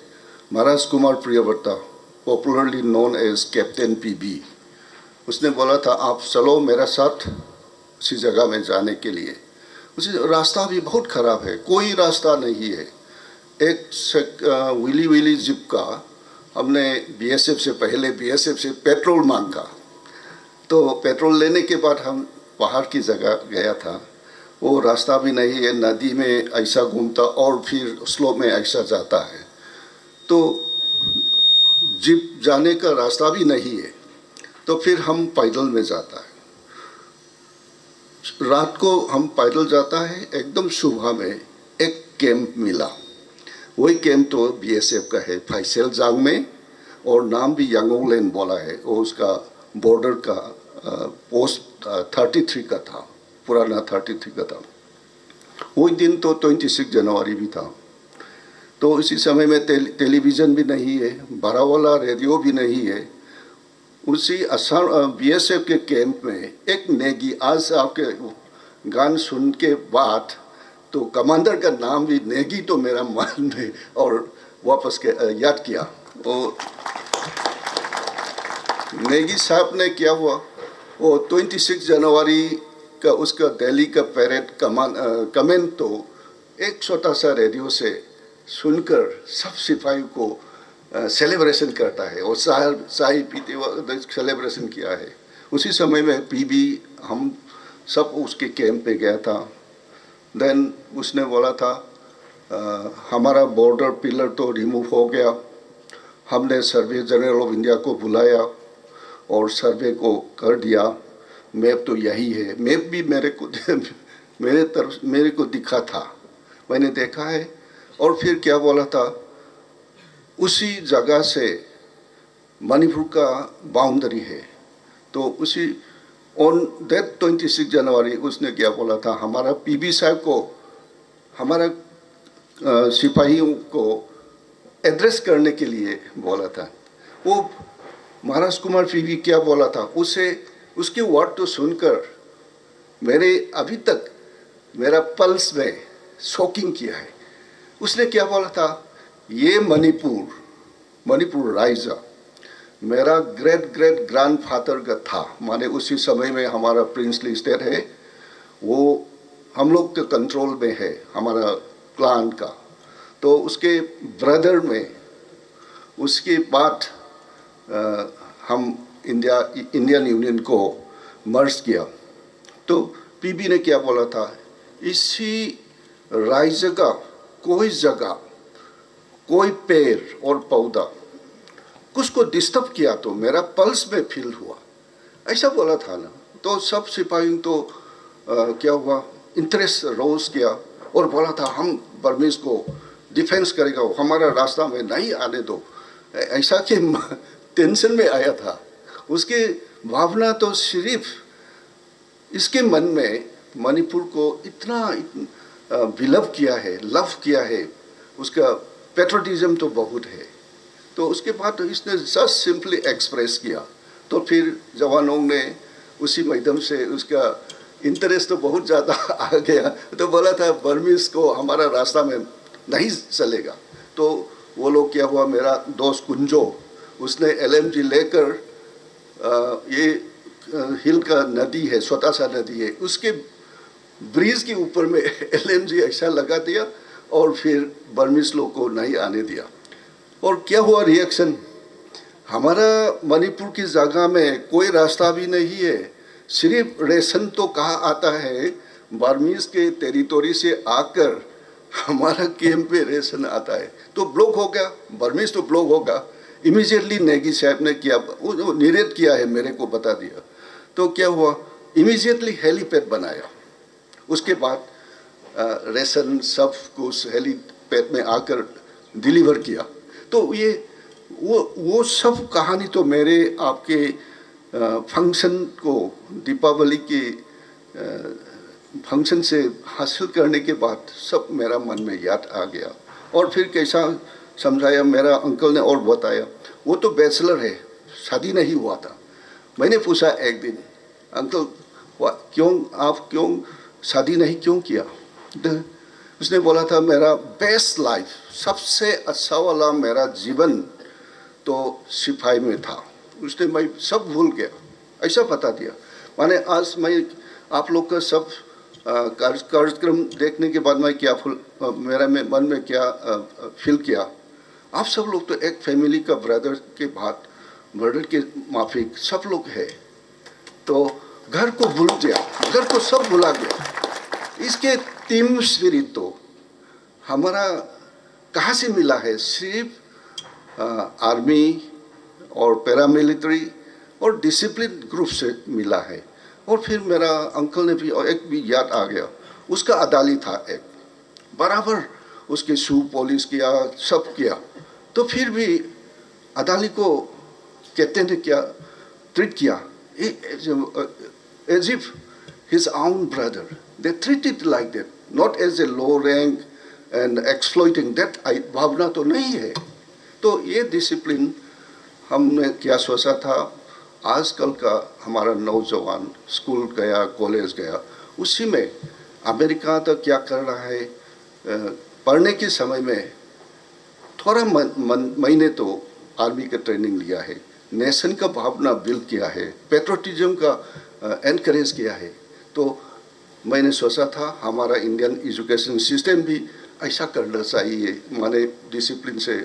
Maharaj Kumar Priyavrata, popularly known as captain PB, उसने बोला था आप चलो मेरा साथ उसी जगह में जाने के लिए। उसी रास्ता भी बहुत ख़राब है, कोई रास्ता नहीं है। एक विली जिप का हमने बीएसएफ से पहले बीएसएफ से पेट्रोल मांगा। तो पेट्रोल लेने के बाद हम पहाड़ की जगह गया था। वो रास्ता भी नहीं है, नदी में ऐसा घूमता और फिर स्लोप में ऐसा जाता है। तो जिप जाने का रास्ता भी नहीं है। तो फिर हम पैदल में जाता है। रात को हम पैदल जाता है। एकदम सुबह में एक कैंप मिला। वही कैंप तो बीएसएफ का है, फैसल जांग में, और नाम भी यांगोलेन बोला है। वो उसका बॉर्डर का पोस्ट 33 का था, पुराना 33 का था। वही दिन तो 26 जनवरी भी था। तो इसी समय में टेलीविज़न भी नहीं है, बड़ा वाला रेडियो भी नहीं है। उसी असम बीएसएफ के कैंप में एक नेगी, आज आपके गान सुन के बाद तो कमांडर का नाम भी नेगी तो मेरा मन में और वापस के याद किया। वो नेगी साहब ने क्या हुआ, वो 26 जनवरी का उसका दिल्ली का परेड कमेंट तो एक छोटा सा रेडियो से सुनकर सब सिपाहियों को सेलिब्रेशन करता है और शाही पीते हुए सेलिब्रेशन किया है। उसी समय में पीबी हम सब उसके कैंप पे गया था। देन उसने बोला था हमारा बॉर्डर पिलर तो रिमूव हो गया, हमने सर्वे जनरल ऑफ इंडिया को बुलाया और सर्वे को कर दिया, मैप तो यही है। मैप भी मेरे को दिखा था, मैंने देखा है। और फिर क्या बोला था, उसी जगह से मणिपुर का बाउंड्री है। तो उसी ऑन दैट 26 जनवरी उसने क्या बोला था, हमारा पीबी साहब को, हमारा सिपाहियों को एड्रेस करने के लिए बोला था। वो महाराज कुमार पीबी क्या बोला था, उसे उसके वर्ड तो सुनकर मेरे अभी तक मेरा पल्स में शॉकिंग किया है। उसने क्या बोला था, ये मणिपुर राइजा मेरा ग्रेट ग्रैंडफादर का था, माने उसी समय में हमारा प्रिंसली स्टेट है, वो हम लोग के कंट्रोल में है, हमारा क्लान का। तो उसके ब्रदर में उसके बाद हम इंडियन यूनियन को मर्ज किया। तो पीबी ने क्या बोला था, इसी राज्य का कोई जगह, कोई पेड़ और पौधा कुछ को डिस्टर्ब किया तो मेरा पल्स में फील हुआ, ऐसा बोला था ना। तो सब सिपाहियों तो क्या हुआ, इंटरेस्ट रोज किया और बोला था हम बर्मीज को डिफेंस करेगा, हमारा रास्ता में नहीं आने दो, ऐसा कि टेंशन में आया था। उसके भावना तो सिर्फ इसके मन में मणिपुर को इतना विलव किया है, लव किया है, उसका पेट्रोटिज्म तो बहुत है। तो उसके बाद तो इसने जस्ट सिंपली एक्सप्रेस किया। तो फिर जवानों ने उसी माध्यम से उसका इंटरेस्ट तो बहुत ज़्यादा आ गया। तो बोला था बर्मीज को हमारा रास्ता में नहीं चलेगा। तो वो लोग क्या हुआ, मेरा दोस्त कुंजो उसने LMG लेकर ये हिल का नदी है, छोटा सा नदी है, उसके ब्रिज के ऊपर में LMG ऐसा लगा दिया और फिर बर्मीज लोग को नहीं आने दिया। और क्या हुआ रिएक्शन, हमारा मणिपुर की जगह में कोई रास्ता भी नहीं है, सिर्फ रेशन तो कहा आता है, बर्मीज के टेरिटोरी से आकर हमारा कैंप पे रेशन आता है। तो ब्लॉक हो गया, बर्मीज तो ब्लॉक होगा। इमीडिएटली नेगी साहब ने किया, वो निरेट किया है, मेरे को बता दिया। तो क्या हुआ, इमीडिएटली हेलीपैड बनाया, उसके बाद रेशन सब कुछ हेलीपैड में आकर डिलीवर किया। तो ये वो सब कहानी तो मेरे आपके फंक्शन को, दीपावली के फंक्शन से हासिल करने के बाद सब मेरा मन में याद आ गया। और फिर कैसा समझाया, मेरा अंकल ने और बताया, वो तो बैचलर है, शादी नहीं हुआ था। मैंने पूछा एक दिन, अंकल आप क्यों शादी नहीं क्यों किया? उसने बोला था, मेरा बेस्ट लाइफ, सबसे अच्छा वाला मेरा जीवन तो सिपाही में था। उसने मैं सब भूल गया, ऐसा बता दिया। माने आज मैं आप लोग का सब कार्यक्रम देखने के बाद मैं क्या मेरा मन में क्या फील किया, आप सब लोग तो एक फैमिली का ब्रदर के बाद ब्रदर के माफिक सब लोग है। तो घर को भूल गया, घर को सब भुला गया। इसके टीम स्पिरिट तो हमारा कहाँ से मिला है, सिर्फ आर्मी और पैरामिलिट्री और डिसिप्लिन ग्रुप से मिला है। और फिर मेरा अंकल ने भी एक भी याद आ गया, उसका अदाली था एक, बराबर उसके शू पॉलिश किया, सब किया। तो फिर भी अदाली को कैप्टन ने क्या ट्रीट किया, as if his own brother, they treated like that, not as a low rank and exploiting that भावना तो नहीं है। तो ये डिसिप्लिन हमने क्या सोचा था, आजकल का हमारा नौजवान स्कूल गया, कॉलेज गया, उसी में अमेरिका तो क्या कर रहा है, पढ़ने के समय में थोड़ा महीने तो आर्मी का ट्रेनिंग लिया है, नेशन का भावना बिल्ड किया है, पेट्रोटिज्म का एनकरेज किया है। तो मैंने सोचा था हमारा इंडियन एजुकेशन सिस्टम भी ऐसा करना चाहिए, माने डिसिप्लिन से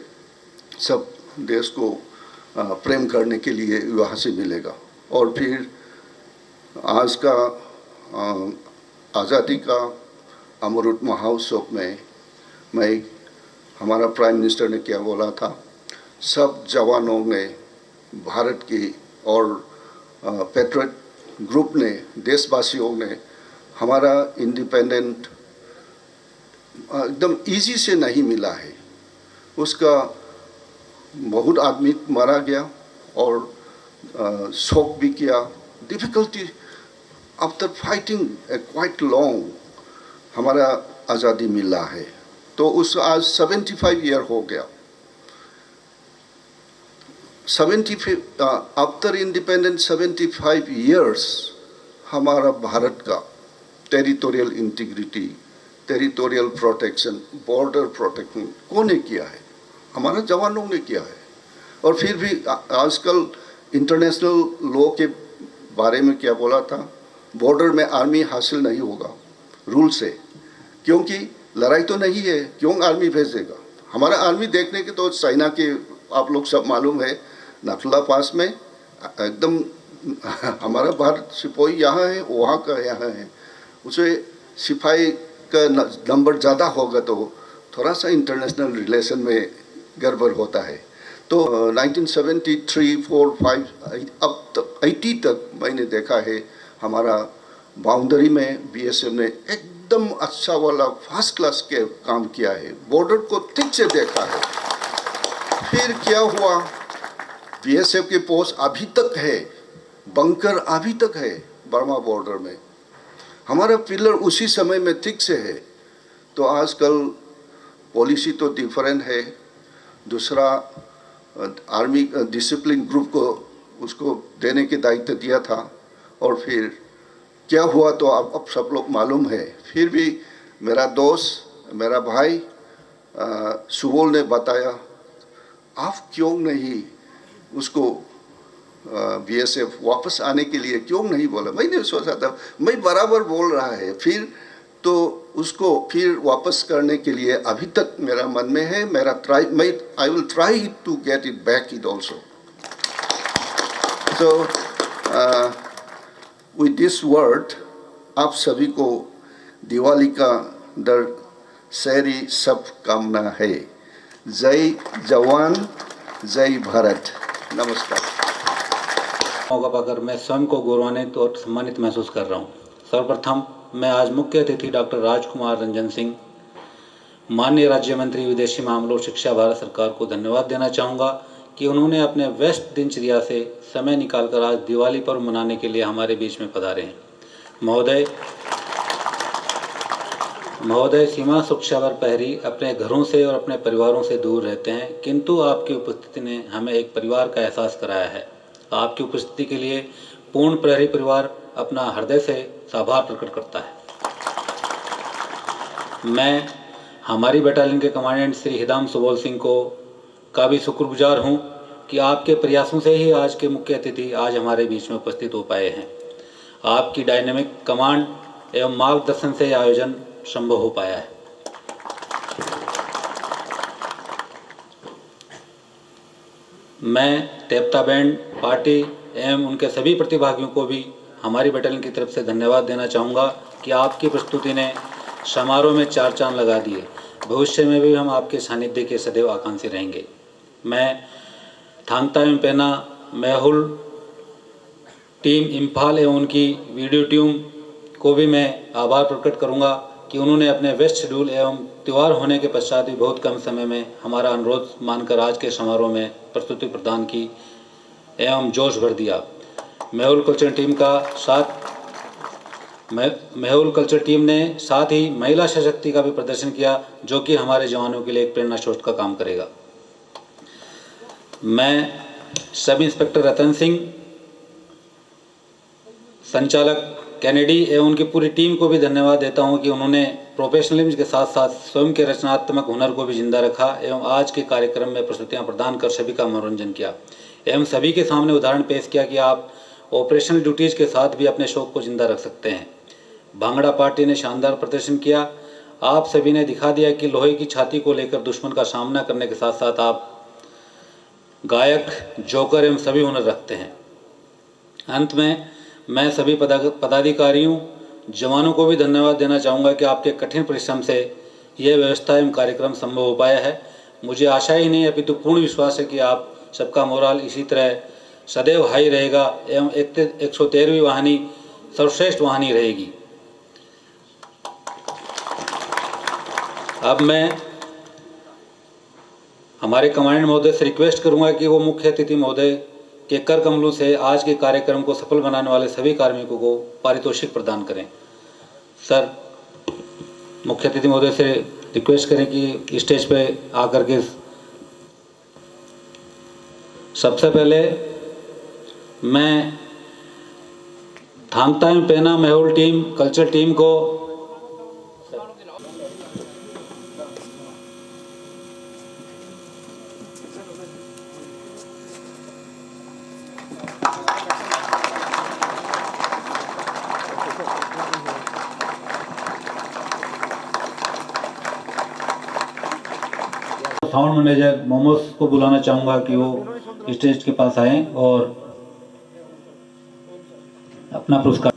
सब देश को प्रेम करने के लिए वहाँ से मिलेगा। और फिर आज का आज़ादी का अमृत महोत्सव में मैं, हमारा प्राइम मिनिस्टर ने क्या बोला था, सब जवानों ने, भारत की और पेट्रियट ग्रुप ने, देशवासियों ने हमारा इंडिपेंडेंट एकदम इजी से नहीं मिला है, उसका बहुत आदमी मारा गया और शोक भी किया, difficulty after fighting quite long हमारा आज़ादी मिला है। तो उस आज 75 ईयर हो गया। 75 आफ्टर इंडिपेंडेंस 75 ईयर्स हमारा भारत का territorial integrity, territorial protection, border protection कौन ने किया है? हमारा जवानों ने किया है। और फिर भी आजकल इंटरनेशनल लॉ के बारे में क्या बोला था, बॉर्डर में आर्मी हासिल नहीं होगा रूल से, क्योंकि लड़ाई तो नहीं है, क्यों आर्मी भेजेगा? हमारा आर्मी देखने के तो चाइना के आप लोग सब मालूम है, नथुला पास में एकदम हमारा भारत सिपाही यहाँ है, वहाँ का यहाँ है, उसे सिपाही का नंबर ज़्यादा होगा तो थोड़ा सा इंटरनेशनल रिलेशन में गड़बड़ होता है। तो 1973, 4, 5 अब तक 80 तक मैंने देखा है हमारा बाउंड्री में बीएसएफ ने एकदम अच्छा वाला फर्स्ट क्लास के काम किया है, बॉर्डर को ठीक से देखा है। फिर क्या हुआ, बीएसएफ के पोस्ट अभी तक है, बंकर अभी तक है बर्मा बॉर्डर में, हमारा पिलर उसी समय में ठीक से है। तो आजकल पॉलिसी तो डिफरेंट है, दूसरा आर्मी डिसिप्लिन ग्रुप को उसको देने के दायित्व दिया था, और फिर क्या हुआ तो अब सब लोग मालूम है। फिर भी मेरा दोस्त, मेरा भाई सुबोल ने बताया, आप क्यों नहीं उसको बीएसएफ वापस आने के लिए क्यों नहीं बोला? मैंने सोचा था मैं बराबर बोल रहा है, फिर तो उसको फिर वापस करने के लिए अभी तक मेरा मन में है, मेरा I will try to get it back it also. So with this word आप सभी को दिवाली का दशहरी सब कामना है। जय जवान, जय भारत। नमस्कार। मौका पाकर मैं स्वयं को गौरवान्वित और सम्मानित महसूस कर रहा हूँ। सर्वप्रथम मैं आज मुख्य अतिथि डॉक्टर राजकुमार रंजन सिंह, माननीय राज्य मंत्री विदेशी मामलों और शिक्षा, भारत सरकार को धन्यवाद देना चाहूँगा कि उन्होंने अपने व्यस्त दिनचर्या से समय निकालकर आज दिवाली पर्व मनाने के लिए हमारे बीच में पधारे हैं। महोदय सीमा सुरक्षा बल प्रहरी अपने घरों से और अपने परिवारों से दूर रहते हैं, किंतु आपकी उपस्थिति ने हमें एक परिवार का एहसास कराया है। आपकी उपस्थिति के लिए पूर्ण प्रहरी परिवार अपना हृदय से आभार प्रकट करता है। मैं हमारी बटालियन के कमांडेंट श्री हिदाम सुबोल सिंह को का भी शुक्रगुजार हूं कि आपके प्रयासों से ही आज के मुख्य अतिथि आज हमारे बीच में उपस्थित हो पाए हैं। आपकी डायनेमिक कमांड एवं मार्गदर्शन से यह आयोजन संभव हो पाया है। मैं तेपता बैंड पार्टी एवं उनके सभी प्रतिभागियों को भी हमारी बटालियन की तरफ से धन्यवाद देना चाहूँगा कि आपकी प्रस्तुति ने समारोह में चार चांद लगा दिए। भविष्य में भी हम आपके सानिध्य के सदैव आकांक्षी रहेंगे। मैं थांगता एवं पेना मेहुल टीम इम्फाल एवं उनकी वीडियो टीम को भी मैं आभार प्रकट करूँगा कि उन्होंने अपने व्यस्त शेड्यूल एवं त्यौहार होने के पश्चात भी बहुत कम समय में हमारा अनुरोध मानकर आज के समारोह में प्रस्तुति प्रदान की एवं जोश भर दिया। मेहुल कल्चर टीम ने साथ ही महिला सशक्ति का भी प्रदर्शन किया, जो कि हमारे जवानों के लिए एक प्रेरणा स्रोत का काम करेगा। मैं सब इंस्पेक्टर रतन सिंह संचालक कैनेडी एवं उनकी पूरी टीम को भी धन्यवाद देता हूं कि उन्होंने प्रोफेशनलिज्म के साथ साथ स्वयं के रचनात्मक हुनर को भी जिंदा रखा एवं आज के कार्यक्रम में प्रस्तुतियां प्रदान कर सभी का मनोरंजन किया एवं सभी के सामने उदाहरण पेश किया कि आप ऑपरेशनल ड्यूटीज़ के साथ भी अपने शौक को जिंदा रख सकते हैं। भांगड़ा पार्टी ने शानदार प्रदर्शन किया। आप सभी ने दिखा दिया कि लोहे की छाती को लेकर दुश्मन का सामना करने के साथ साथ आप गायक, जोकर एवं सभी हुनर रखते हैं। अंत में मैं सभी पदाधिकारियों, जवानों को भी धन्यवाद देना चाहूँगा कि आपके कठिन परिश्रम से यह व्यवस्था एवं कार्यक्रम संभव हो पाया है। मुझे आशा ही नहीं अपितु पूर्ण विश्वास है कि आप सबका मोराल इसी तरह सदैव हाई रहेगा एवं 113वीं वाहिनी सर्वश्रेष्ठ वाहिनी रहेगी। अब मैं हमारे कमांडेंट महोदय से रिक्वेस्ट करूंगा कि वो मुख्य अतिथि महोदय के कर कमलों से आज के कार्यक्रम को सफल बनाने वाले सभी कार्मिकों को पारितोषिक प्रदान करें। सर, मुख्य अतिथि महोदय से रिक्वेस्ट करें कि स्टेज पे आकर के सबसे पहले मैं थांगताम पेना महौल टीम, कल्चर टीम को साउंड मैनेजर मोमोस को बुलाना चाहूँगा कि वो स्टेज के पास आए और अपना पुरस्कार।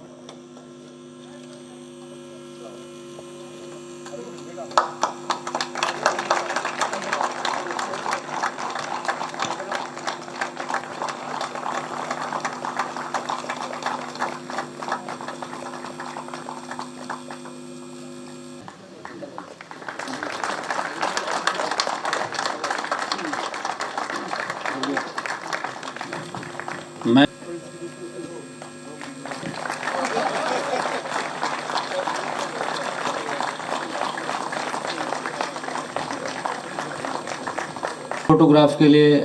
मैं फोटोग्राफ के लिए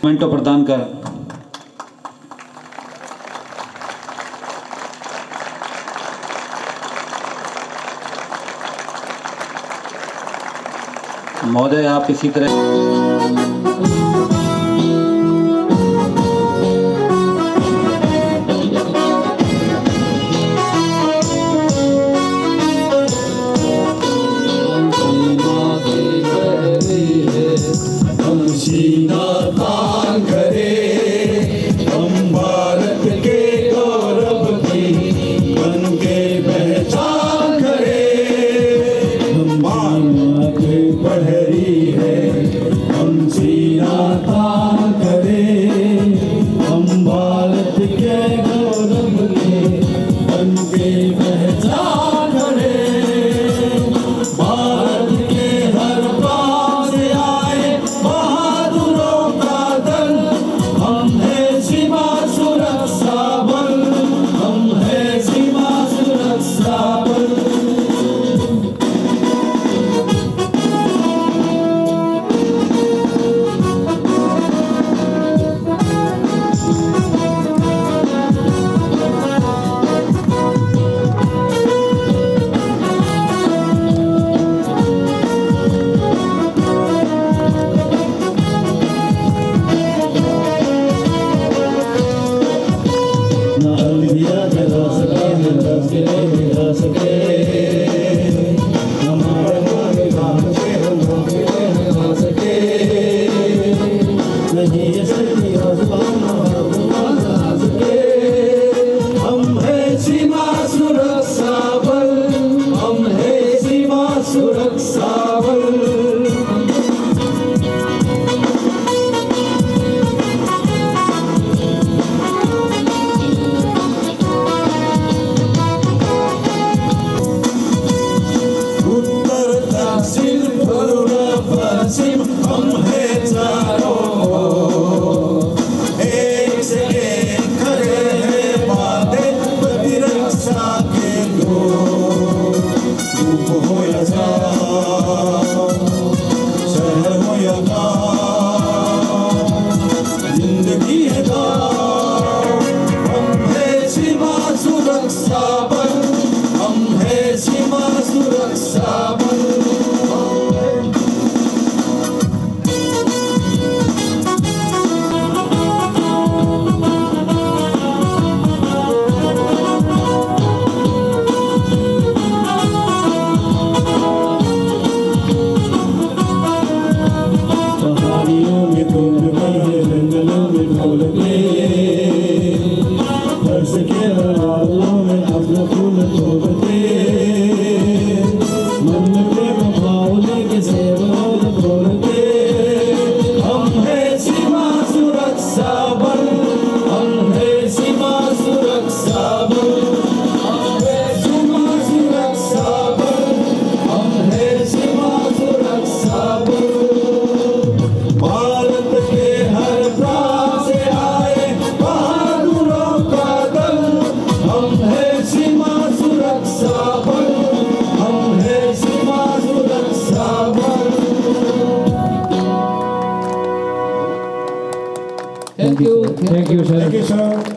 मोमेंटो प्रदान कर महोदय आप इसी तरह पढ़री है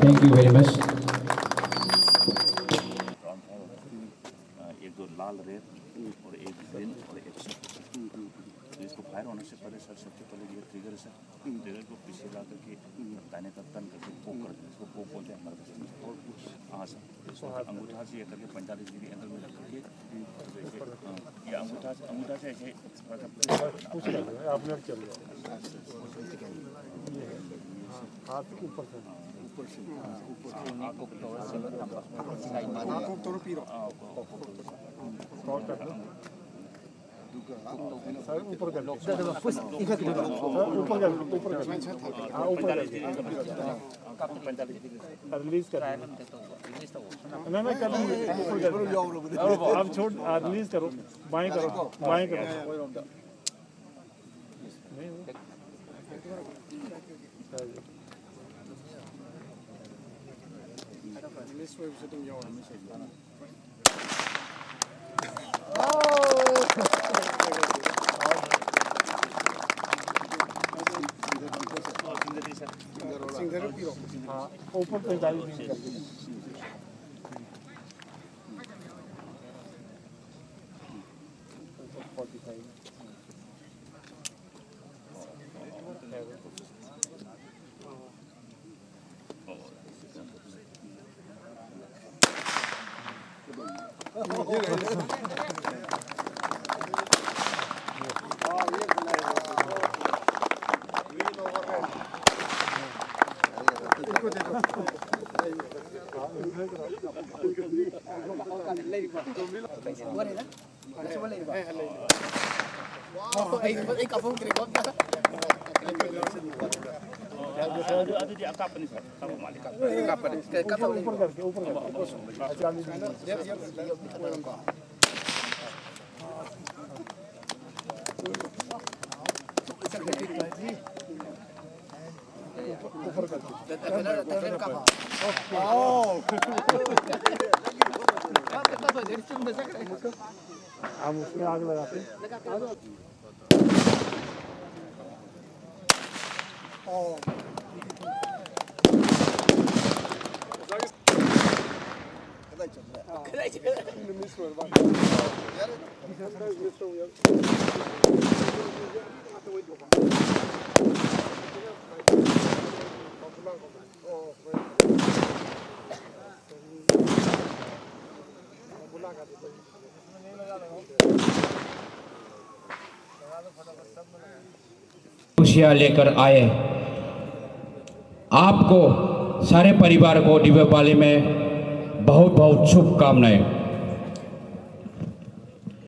थैंक यू वेरी मच। एक दो लाल रेत और एक ग्रीन और एक तो इसको फायर होने से पहले सर सबसे पहले ये ट्रिगर है सर, ट्रिगर को पीछे ला करके दाने का तन करके पोक कर दें, इसको पोक बोलते हैं हमारे पास। और कुछ हाँ सर, इसको अंगूठा से ये करके 45 डिग्री एंगल में रख करके ये अंगूठा से ऐसे हाथ ऊपर से रिलीज कर आप छोड़ रिलीज करो, बाएं करो, बाएं करो। हाँ ऊपर 45 डिग्री करके हम उसमें आग लगाते हैं। खुशियाँ लेकर आए। आपको सारे परिवार को दीपावली में बहुत बहुत शुभकामनाएं।